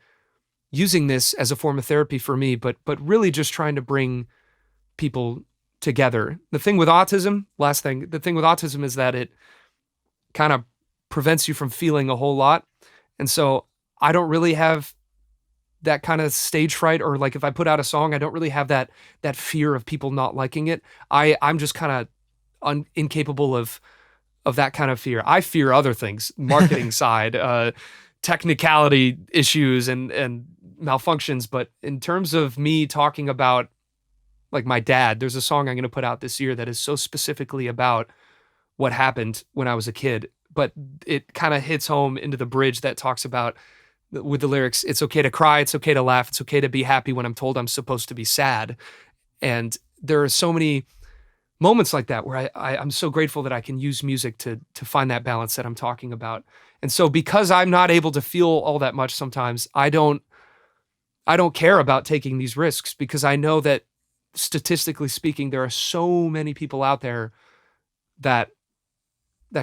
using this as a form of therapy for me, but really just trying to bring people together. The thing with autism, the thing with autism is that it kind of prevents you from feeling a whole lot. And so I don't really have that kind of stage fright, or like if I put out a song, I don't really have that fear of people not liking it. I'm just kind of incapable of that kind of fear. I fear other things, marketing side, technicality issues and malfunctions. But in terms of me talking about like my dad, there's a song I'm going to put out this year that is so specifically about what happened when I was a kid, but it kind of hits home into the bridge that talks about with the lyrics, it's okay to cry, it's okay to laugh, it's okay to be happy when I'm told I'm supposed to be sad. And there are so many moments like that where I'm so grateful that I can use music to find that balance that I'm talking about. And so because I'm not able to feel all that much sometimes, I don't care about taking these risks, because I know that statistically speaking, there are so many people out there that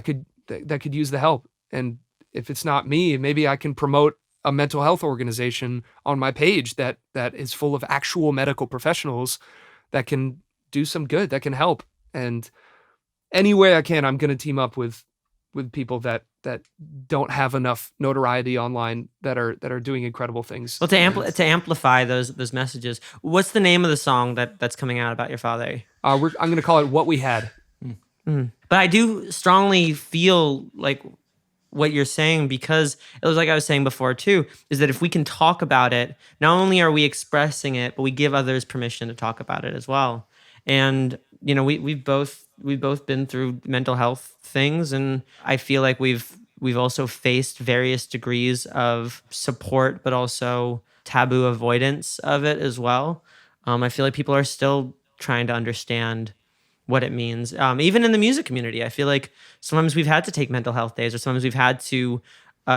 could use the help. And if it's not me, maybe I can promote a mental health organization on my page that is full of actual medical professionals that can do some good, that can help. And any way I can, I'm going to team up with people that don't have enough notoriety online that are doing incredible things. Well, to amplify those messages, what's the name of the song that's coming out about your father? I'm going to call it What We Had. But I do strongly feel like what you're saying, because it was like I was saying before too, is that if we can talk about it, not only are we expressing it, but we give others permission to talk about it as well. And we've both been through mental health things, and I feel like we've also faced various degrees of support, but also taboo avoidance of it as well. I feel like people are still trying to understand what it means. Even in the music community, I feel like sometimes we've had to take mental health days, or sometimes we've had to,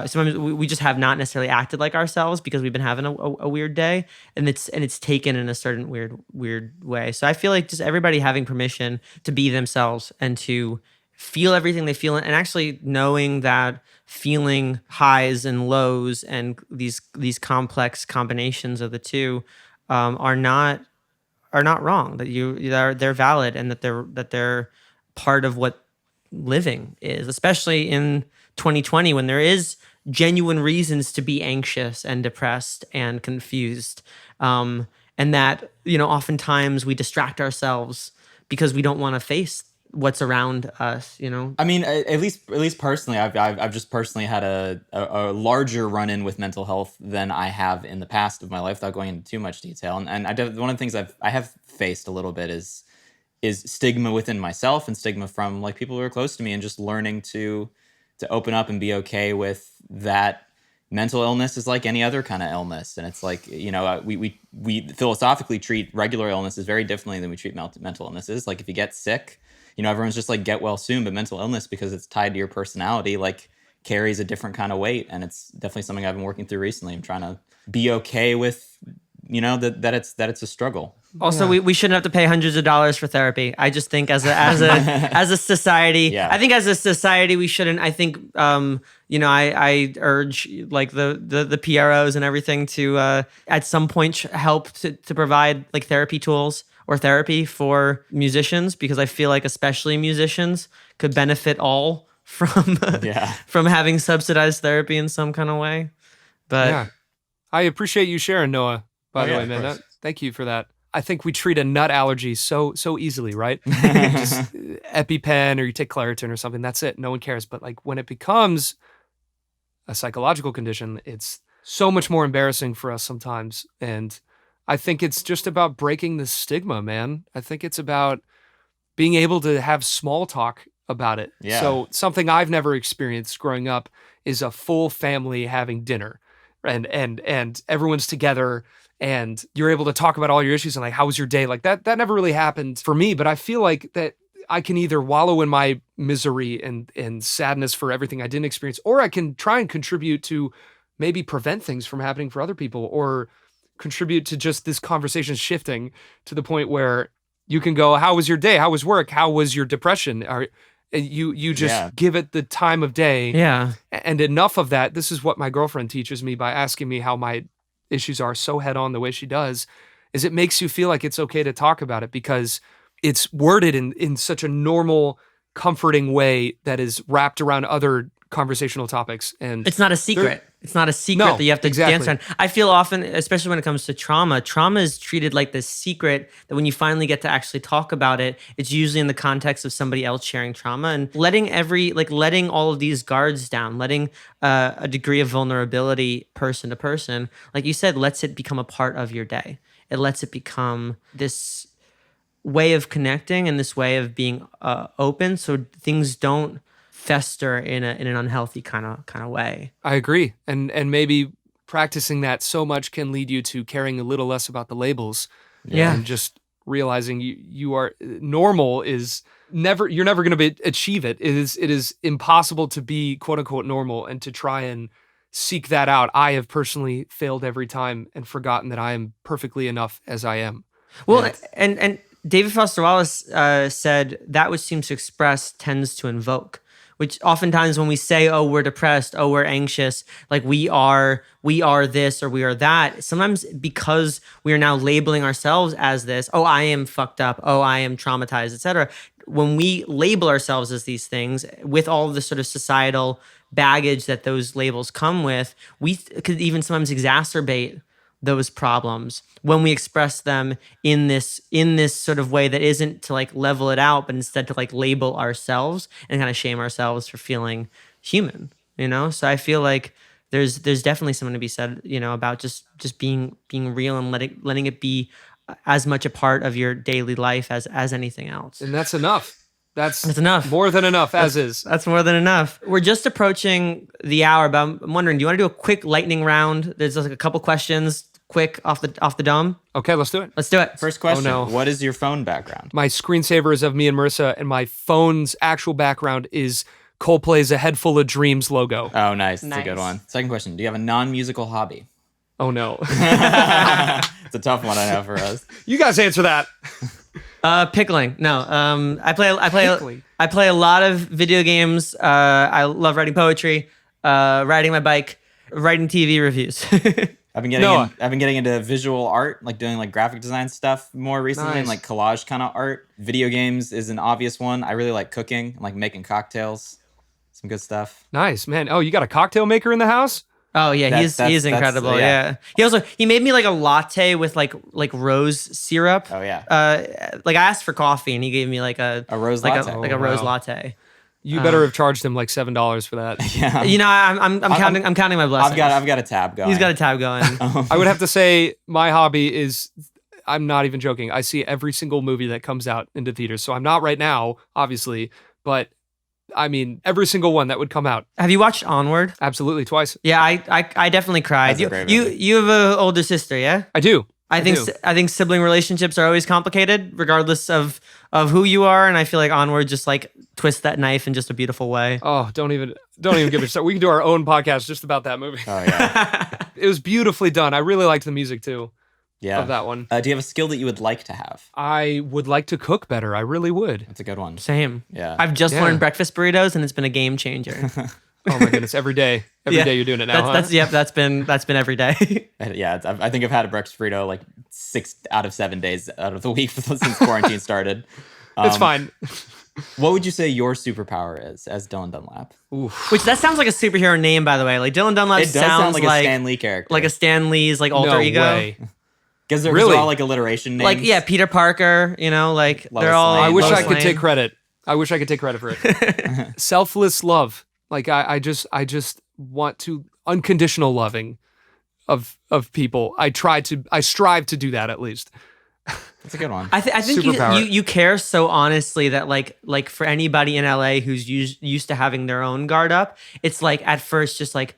sometimes we just have not necessarily acted like ourselves because we've been having a weird day, and it's taken in a certain weird way. So I feel like just everybody having permission to be themselves and to feel everything they feel, and actually knowing that feeling highs and lows and these complex combinations of the two are not wrong, that they're valid, and that they're part of what living is, especially in 2020 when there is genuine reasons to be anxious and depressed and confused, and that oftentimes we distract ourselves because we don't want to face what's around us. I mean, at least personally, I've just personally had a larger run-in with mental health than I have in the past of my life, without going into too much detail. And one of the things I have faced a little bit is stigma within myself, and stigma from like people who are close to me, and just learning to open up and be okay with that. Mental illness is like any other kind of illness, and it's like, we philosophically treat regular illnesses very differently than we treat mental illnesses. Like if you get sick, everyone's just like, get well soon, but mental illness, because it's tied to your personality, like carries a different kind of weight. And it's definitely something I've been working through recently. I'm trying to be okay with, that it's a struggle. Also, we shouldn't have to pay hundreds of dollars for therapy. I just think as a society, Yeah. I think as a society we shouldn't. I think I urge like the PROs and everything to at some point help to provide like therapy tools or therapy for musicians, because I feel like especially musicians could benefit all from from having subsidized therapy in some kind of way. But Yeah. I appreciate you sharing, Noah, by the way, man. Thank you for that. I think we treat a nut allergy so easily, right? Just EpiPen, or you take Claritin or something, that's it. No one cares. But like when it becomes a psychological condition, it's so much more embarrassing for us sometimes. And I think it's just about breaking the stigma, man. I think it's about being able to have small talk about it. Yeah. So something I've never experienced growing up is a full family having dinner, and everyone's together, and you're able to talk about all your issues and like, how was your day? Like that never really happened for me, but I feel like that I can either wallow in my misery and sadness for everything I didn't experience, or I can try and contribute to maybe prevent things from happening for other people, or contribute to just this conversation shifting to the point where you can go, how was your day? How was work? How was your depression? You just give it the time of day. yeah, And enough of that. This is what my girlfriend teaches me by asking me how my issues are so head on the way she does, is it makes you feel like it's okay to talk about it, because it's worded in such a normal, comforting way that is wrapped around other conversational topics. And it's not a secret. It's not a secret No, that you have to exactly. dance around. I feel often, especially when it comes to trauma is treated like this secret that when you finally get to actually talk about it, it's usually in the context of somebody else sharing trauma, and letting all of these guards down, letting a degree of vulnerability person to person, like you said, lets it become a part of your day. It lets it become this way of connecting and this way of being open, so things don't fester in an unhealthy kind of way. I agree. And maybe practicing that so much can lead you to caring a little less about the labels. Yeah. And just realizing you are normal is you're never going to achieve it. It is impossible to be quote unquote normal and to try and seek that out. I have personally failed every time and forgotten that I am perfectly enough as I am. Well, and David Foster Wallace said that which seems to express tends to invoke, which oftentimes when we say, oh, we're depressed, oh, we're anxious, like we are this or we are that, sometimes because we are now labeling ourselves as this, oh, I am fucked up, oh, I am traumatized, etc. When we label ourselves as these things with all of the sort of societal baggage that those labels come with, we could even sometimes exacerbate those problems when we express them in this sort of way that isn't to like level it out, but instead to like label ourselves and kind of shame ourselves for feeling human, So I feel like there's definitely something to be said, about just being real and letting it be as much a part of your daily life as anything else. And that's enough. That's enough. More than enough, as is. That's more than enough. We're just approaching the hour, but I'm wondering, do you want to do a quick lightning round? There's like a couple questions, quick off the dome. Okay, let's do it. Let's do it. First question. Oh, no. What is your phone background? My screensaver is of me and Marissa, and my phone's actual background is Coldplay's A Head Full of Dreams logo. Oh, nice. That's a Nice. good one. Second question. Do you have a non-musical hobby? Oh, no. It's a tough one, I know, for us. You guys answer that. Pickling. No. I Pickling. play a lot of video games. I love writing poetry, riding my bike, writing TV reviews. I've been Noah. getting into visual art, like doing like graphic design stuff more recently, and Nice. like collage kind of art. Video games is an obvious one. I really like cooking, like making cocktails, some good stuff. Nice, man. Oh, you got a cocktail maker in the house? Oh yeah, That's- he's that's- incredible. yeah. Yeah. He made me like a latte with like rose syrup. Oh, yeah. Like I asked for coffee and he gave me like a rose like latte. a, like a Oh, rose wow. latte. You better have charged him like $7 for that. Yeah. I'm counting my blessings. I've got a tab going. He's got a tab going. I would have to say my hobby is, I'm not even joking, I see every single movie that comes out into theaters. So I'm not right now, obviously, but I mean, every single one that would come out. Have you watched Onward? Absolutely, twice. Yeah, I definitely cried. That's a great You movie. you have an older sister, yeah? I do. I think sibling relationships are always complicated, regardless of who you are. And I feel like Onward just like twists that knife in just a beautiful way. Oh, don't even get me started. We can do our own podcast just about that movie. Oh, yeah. It was beautifully done. I really liked the music too Yeah. of that one. Do you have a skill that you would like to have? I would like to cook better. I really would. That's a good one. Same. Yeah. I've just Yeah. learned breakfast burritos, and it's been a game changer. Oh my goodness, every day. Every day Yeah. you're doing it now, That's been every day. Yeah, I think I've had a breakfast burrito like 6 out of 7 days out of the week since quarantine started. It's fine. What would you say your superpower is as Dylan Dunlap? Which that sounds like a superhero name, by the way. Like Dylan Dunlap It does sounds sound like a Stan Lee character. like a Stan Lee's like alter No ego. way. Because they're Really? all like alliteration names. Like yeah, Peter Parker. Like Lois they're all. Lane. I wish Lois I could Lane. take credit. I wish I could take credit for it. Selfless love. Like I just want to unconditional loving of people. I strive to do that at least. That's a good one. I think Superpower. you care so honestly that like for anybody in LA who's used to having their own guard up, it's like at first just like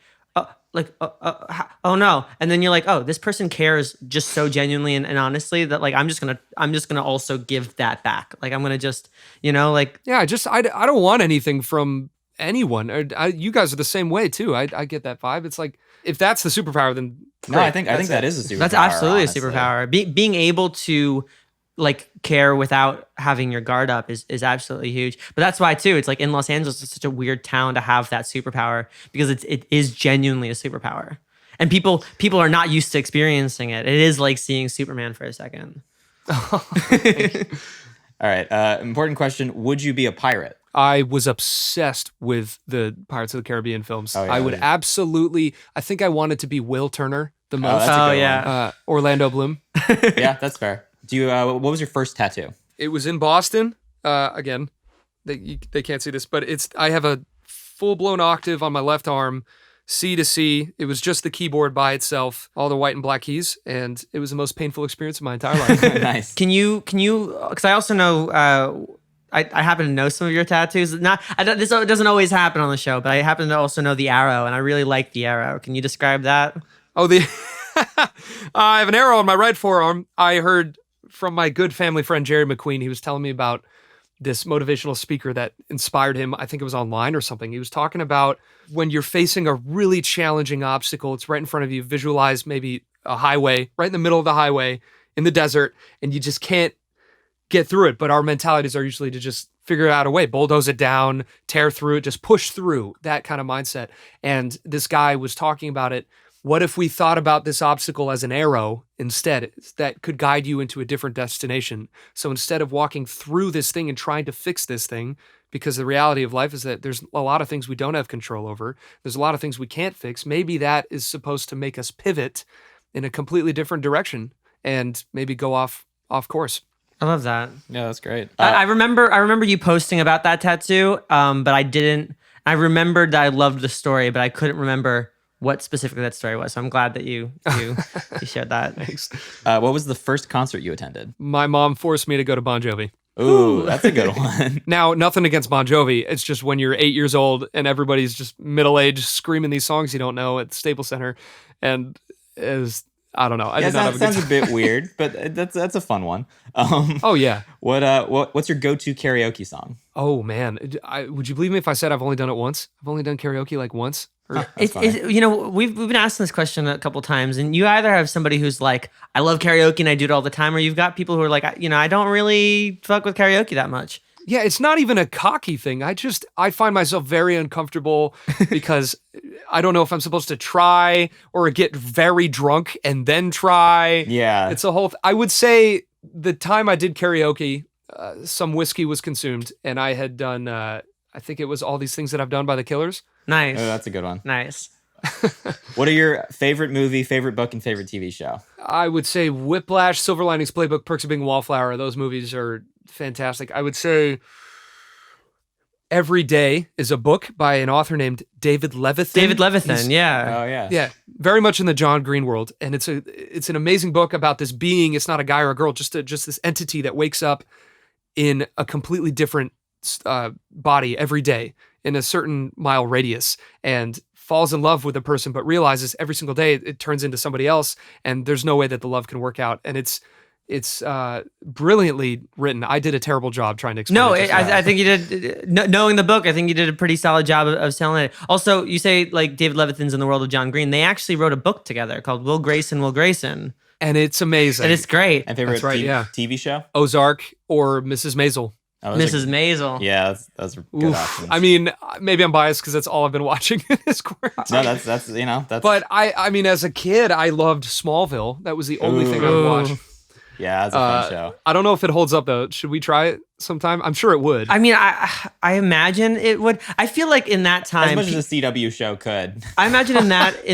oh no, and then you're like, oh, this person cares just so genuinely and honestly that like I'm just gonna also give that back. Like I'm gonna just like Yeah, I don't want anything from anyone. You guys are the same way too. I get that vibe. It's like if that's the superpower, then No, great. I think that is a superpower. that's absolutely honestly. a superpower. Being able to like care without having your guard up is absolutely huge. But that's why too, it's like in Los Angeles, it's such a weird town to have that superpower because it is genuinely a superpower. And people are not used to experiencing it. It is like seeing Superman for a second. All right. Important question. Would you be a pirate? I was obsessed with the Pirates of the Caribbean films. Oh, yeah. I would absolutely. I think I wanted to be Will Turner the most. that's a Oh good yeah. Orlando Bloom. Yeah, that's fair. Do you? What was your first tattoo? It was in Boston. Again, they can't see this, but I have a full blown octave on my left arm, C to C. It was just the keyboard by itself, all the white and black keys, and it was the most painful experience of my entire life. Nice. Can you? Because I also know. I happen to know some of your tattoos. This doesn't always happen on the show, but I happen to also know the arrow, and I really like the arrow. Can you describe that? Oh, the I have an arrow on my right forearm. I heard from my good family friend Jerry McQueen. He was telling me about this motivational speaker that inspired him. I think it was online or something. He was talking about when you're facing a really challenging obstacle, it's right in front of you. Visualize maybe a highway, right in the middle of the highway in the desert, and you just can't get through it. But our mentalities are usually to just figure out a way, bulldoze it down, tear through it, just push through, that kind of mindset. And this guy was talking about it. What if we thought about this obstacle as an arrow instead that could guide you into a different destination? So instead of walking through this thing and trying to fix this thing, because the reality of life is that there's a lot of things we don't have control over. There's a lot of things we can't fix. Maybe that is supposed to make us pivot in a completely different direction and maybe go off course. I love that. Yeah, that's great. I remember you posting about that tattoo, but I didn't. I remembered that I loved the story, but I couldn't remember what specifically that story was. So I'm glad that you shared that. Thanks. What was the first concert you attended? My mom forced me to go to Bon Jovi. Ooh, that's a good one. Now, nothing against Bon Jovi. It's just when you're 8 years old and everybody's just middle-aged screaming these songs you don't know at the Staples Center. And I don't know. I did not have a good sounds time. a bit weird, but that's a fun one. Oh, yeah. What's your go-to karaoke song? Oh, man. Would you believe me if I said I've only done it once? I've only done karaoke like once. We've been asking this question a couple times, and you either have somebody who's like, I love karaoke and I do it all the time, or you've got people who are like, I don't really fuck with karaoke that much. Yeah, it's not even a cocky thing. I find myself very uncomfortable because I don't know if I'm supposed to try or get very drunk and then try. Yeah. It's a whole... I would say the time I did karaoke, some whiskey was consumed, and I had done, I think it was All These Things That I've Done by the Killers. Nice. Oh, that's a good one. Nice. What are your favorite movie, favorite book, and favorite TV show? I would say Whiplash, Silver Linings Playbook, Perks of Being a Wallflower. Those movies are fantastic. I would say Every Day is a book by an author named David Levithan. David Levithan, yeah. Oh, yeah. Yeah, very much in the John Green world, and it's an amazing book about this being. It's not a guy or a girl, just this entity that wakes up in a completely different body every day in a certain mile radius and falls in love with a person, but realizes every single day it turns into somebody else, and there's no way that the love can work out. And it's brilliantly written. I did a terrible job trying to explain No, it. I think you did. Knowing the book, I think you did a pretty solid job of selling it. Also, you say like David Levithan's in the world of John Green. They actually wrote a book together called Will Grayson. And it's amazing. And it's great. And favorite That's right, yeah. TV show? Ozark or Mrs. Maisel. Oh, those Mrs. Maisel. Yeah, those are good options. I mean, maybe I'm biased because that's all I've been watching in this quarantine. no, that's But I mean, as a kid, I loved Smallville. That was the only thing I would watch. yeah, that's a fun show. I don't know if it holds up though. Should we try it sometime? I'm sure it would. I mean, I imagine it would. I feel like in that time, As much as a CW show could. I imagine in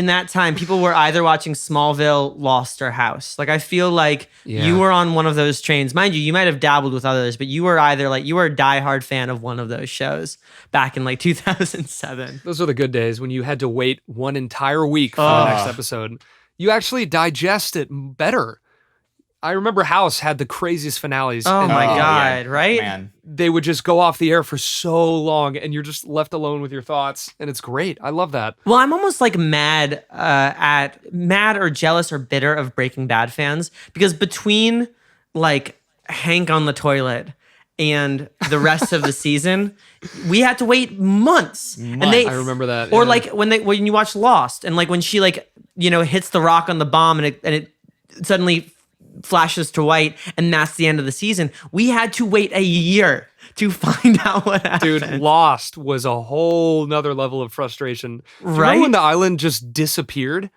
that time, people were either watching Smallville, Lost, or House. Like I feel like you were on one of those trains. Mind you, you might have dabbled with others, but you were either like you were a diehard fan of one of those shows back in like 2007. Those were the good days when you had to wait one entire week for the next episode. You actually digest it better. I remember House had the craziest finales. Oh my God, yeah. right? Man. They would just go off the air for so long and you're just left alone with your thoughts. And it's great. I love that. Well, I'm almost like mad or jealous or bitter of Breaking Bad fans because between like Hank on the toilet and the rest of the season, we had to wait months. And I remember that. Or yeah. like when you watch Lost and like when she like, hits the rock on the bomb and it suddenly flashes to white and that's the end of the season. We had to wait a year to find out what happened. Dude, Lost was a whole nother level of frustration. Do you remember Right? when the island just disappeared?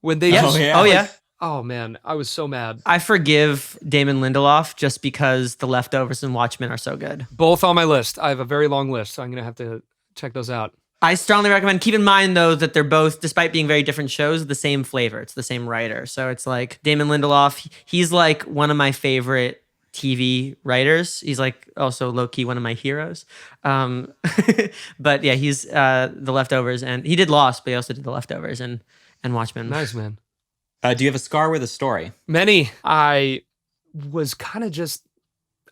When they Yes. just, Oh yeah. oh man, I was so mad. I forgive Damon Lindelof just because The Leftovers and Watchmen are so good. Both on my list. I have a very long list, so I'm gonna have to check those out. I strongly recommend. Keep in mind though that they're both, despite being very different shows, the same flavor. It's the same writer. So it's like Damon Lindelof. He's like one of my favorite TV writers. He's like also low key one of my heroes. But yeah, he's The Leftovers, and he did Lost, but he also did The Leftovers and Watchmen. Nice, man. Do you have a scar with a story? Many. I was kind of just,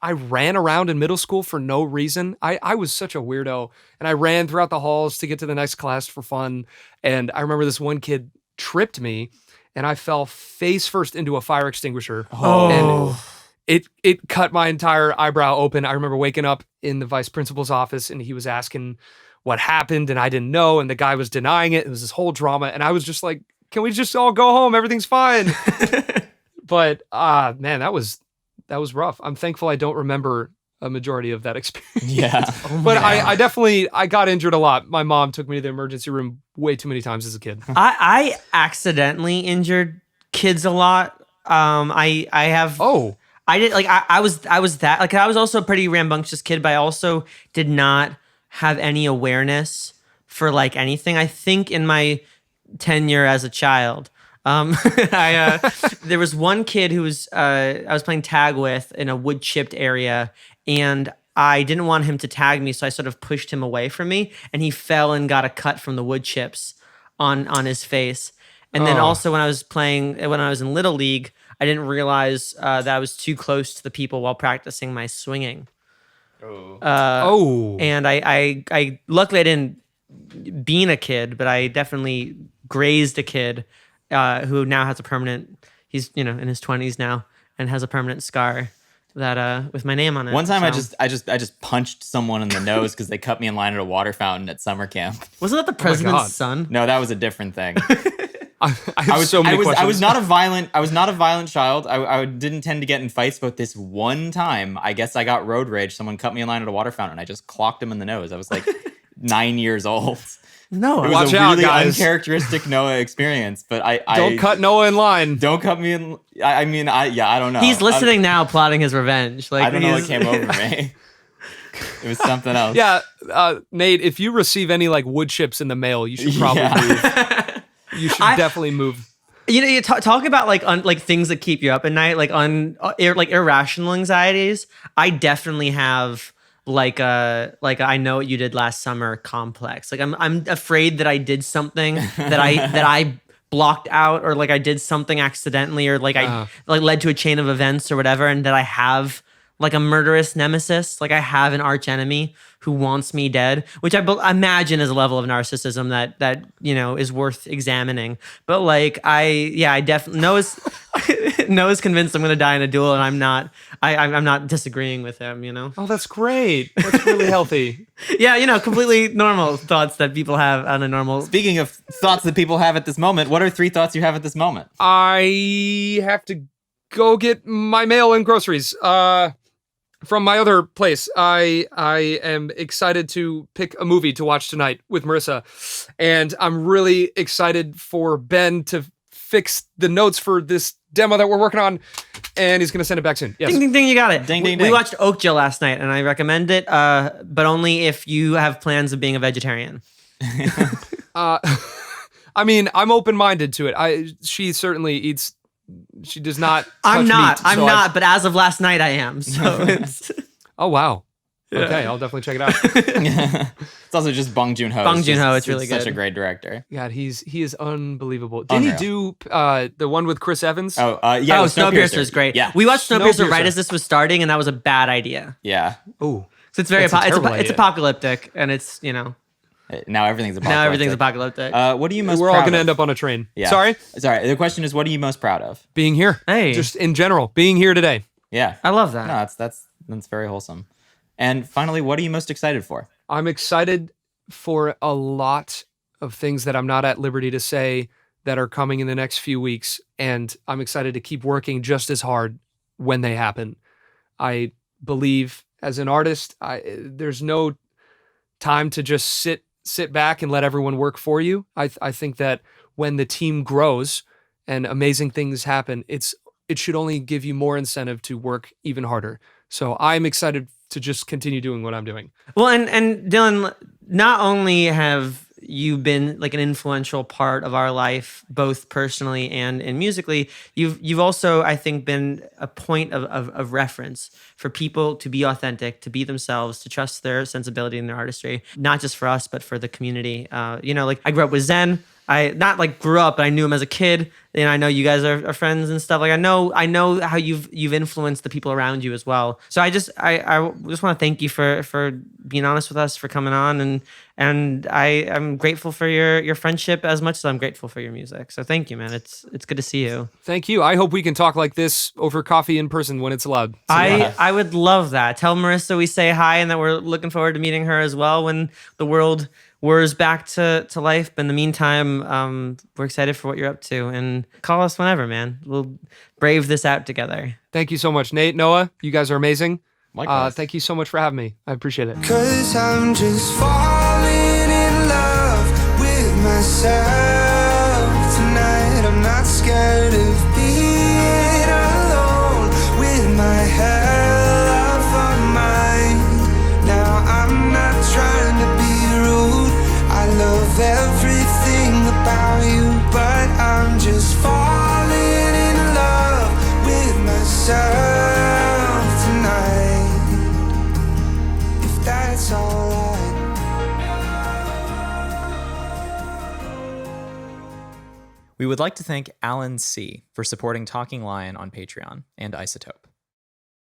I ran around in middle school for no reason. I was such a weirdo, and I ran throughout the halls to get to the next class for fun. And I remember this one kid tripped me, and I fell face first into a fire extinguisher. Oh. And it cut my entire eyebrow open. I remember waking up in the vice principal's office, and he was asking what happened, and I didn't know, and the guy was denying it. It was this whole drama, and I was just like, can we just all go home? Everything's fine. But man, that was rough. I'm thankful I don't remember a majority of that experience. Yeah. But I definitely got injured a lot. My mom took me to the emergency room way too many times as a kid. I accidentally injured kids a lot. I have. Oh. I did like I was that like I was also a pretty rambunctious kid, but I also did not have any awareness for like anything. I think in my tenure as a child, there was one kid who was I was playing tag with in a wood chipped area, and I didn't want him to tag me, so I sort of pushed him away from me, and he fell and got a cut from the wood chips on his face. And then also when I was in Little League, I didn't realize that I was too close to the people while practicing my swinging. And I luckily I didn't bean a kid, but I definitely grazed a kid who now has a permanent. He's in his 20s now and has a permanent scar that with my name on it. One time I just punched someone in the nose because they cut me in line at a water fountain at summer camp. Wasn't that the president's son? No, that was a different thing. I have so many questions. I was not a violent child. I didn't tend to get in fights, but this one time, I guess I got road rage. Someone cut me in line at a water fountain. I just clocked him in the nose. I was like 9 years old. No, It was Watch a out, really guys. uncharacteristic Noah experience. But I Don't cut Noah in line. Don't cut me in. I don't know. he's listening now, plotting his revenge. Like I don't know what he's- came over me. It was something else. Yeah, Nate, if you receive any like wood chips in the mail, you should probably move. You should definitely move. You talk about like things that keep you up at night, like irrational anxieties. I definitely have like I know what you did last summer complex. Like I'm afraid that I did something that I blocked out, or like I did something accidentally, or like I led to a chain of events or whatever, and that I have like a murderous nemesis. Like I have an arch enemy who wants me dead, which I imagine is a level of narcissism that is worth examining. But like I definitely Noah's convinced I'm gonna die in a duel, and I'm not disagreeing with him. Oh, that's great. That's really healthy. Yeah, completely normal thoughts that people have on a normal. Speaking of thoughts that people have at this moment, what are 3 thoughts you have at this moment? I have to go get my mail and groceries. From my other place, I am excited to pick a movie to watch tonight with Marissa, and I'm really excited for Ben to fix the notes for this demo that we're working on, and he's gonna send it back soon. Yes. Ding ding ding! You got it. Ding, We ding, ding. watched Oakja last night, and I recommend it, but only if you have plans of being a vegetarian. I mean, I'm open-minded to it. She certainly eats. She does not. I'm touch not. meat, I'm so not. But as of last night, I am. So it's. Oh wow. Okay, I'll definitely check it out. It's also just Bong Joon-ho. Bong Joon-ho, it's really Such good. a great director. God, he is unbelievable. Didn't he do the one with Chris Evans? Yeah. Oh, Snowpiercer is great. Yeah. We watched Snowpiercer Snowpiercer. right as this was starting, and that was a bad idea. Yeah. Oh, So it's very That's a terrible it's idea. apocalyptic, and it's Now everything's apocalyptic. now everything's apocalyptic. What are you most we're proud all gonna of? end up on a train. Yeah. Sorry, The question is, what are you most proud of? being here. Hey. Just in general, being here today. Yeah. I love that. No, that's very wholesome. And finally, what are you most excited for? I'm excited for a lot of things that I'm not at liberty to say that are coming in the next few weeks, and I'm excited to keep working just as hard when they happen. I believe as an artist, there's no time to just sit back and let everyone work for you. I think that when the team grows and amazing things happen, it should only give you more incentive to work even harder. So I'm excited to just continue doing what I'm doing. Well, and Dylan, not only have you been like an influential part of our life, both personally and musically, you've also, I think, been a point of reference for people to be authentic, to be themselves, to trust their sensibility and their artistry, not just for us, but for the community. Like I grew up with Zen. I not like grew up, but I knew him as a kid. And I know you guys are friends and stuff. Like I know how you've influenced the people around you as well. So I just want to thank you for being honest with us, for coming on, and I'm grateful for your friendship as much as I'm grateful for your music. So thank you, man. It's good to see you. Thank you. I hope we can talk like this over coffee in person when it's allowed. I would love that. Tell Marissa we say hi and that we're looking forward to meeting her as well when the world whirs back to life. But in the meantime, we're excited for what you're up to, and call us whenever, man. We'll brave this out together. Thank you so much, Nate, Noah. You guys are amazing. Likewise. Thank you so much for having me. I appreciate it. 'Cause I'm just falling in love with myself tonight. I'm not scared of being alone with my head off on mine. Now I'm not trying to be rude. I love everything about you, but I'm just falling in love with myself tonight. If that's all We would like to thank Alan C. for supporting Talking Lion on Patreon and Isotope.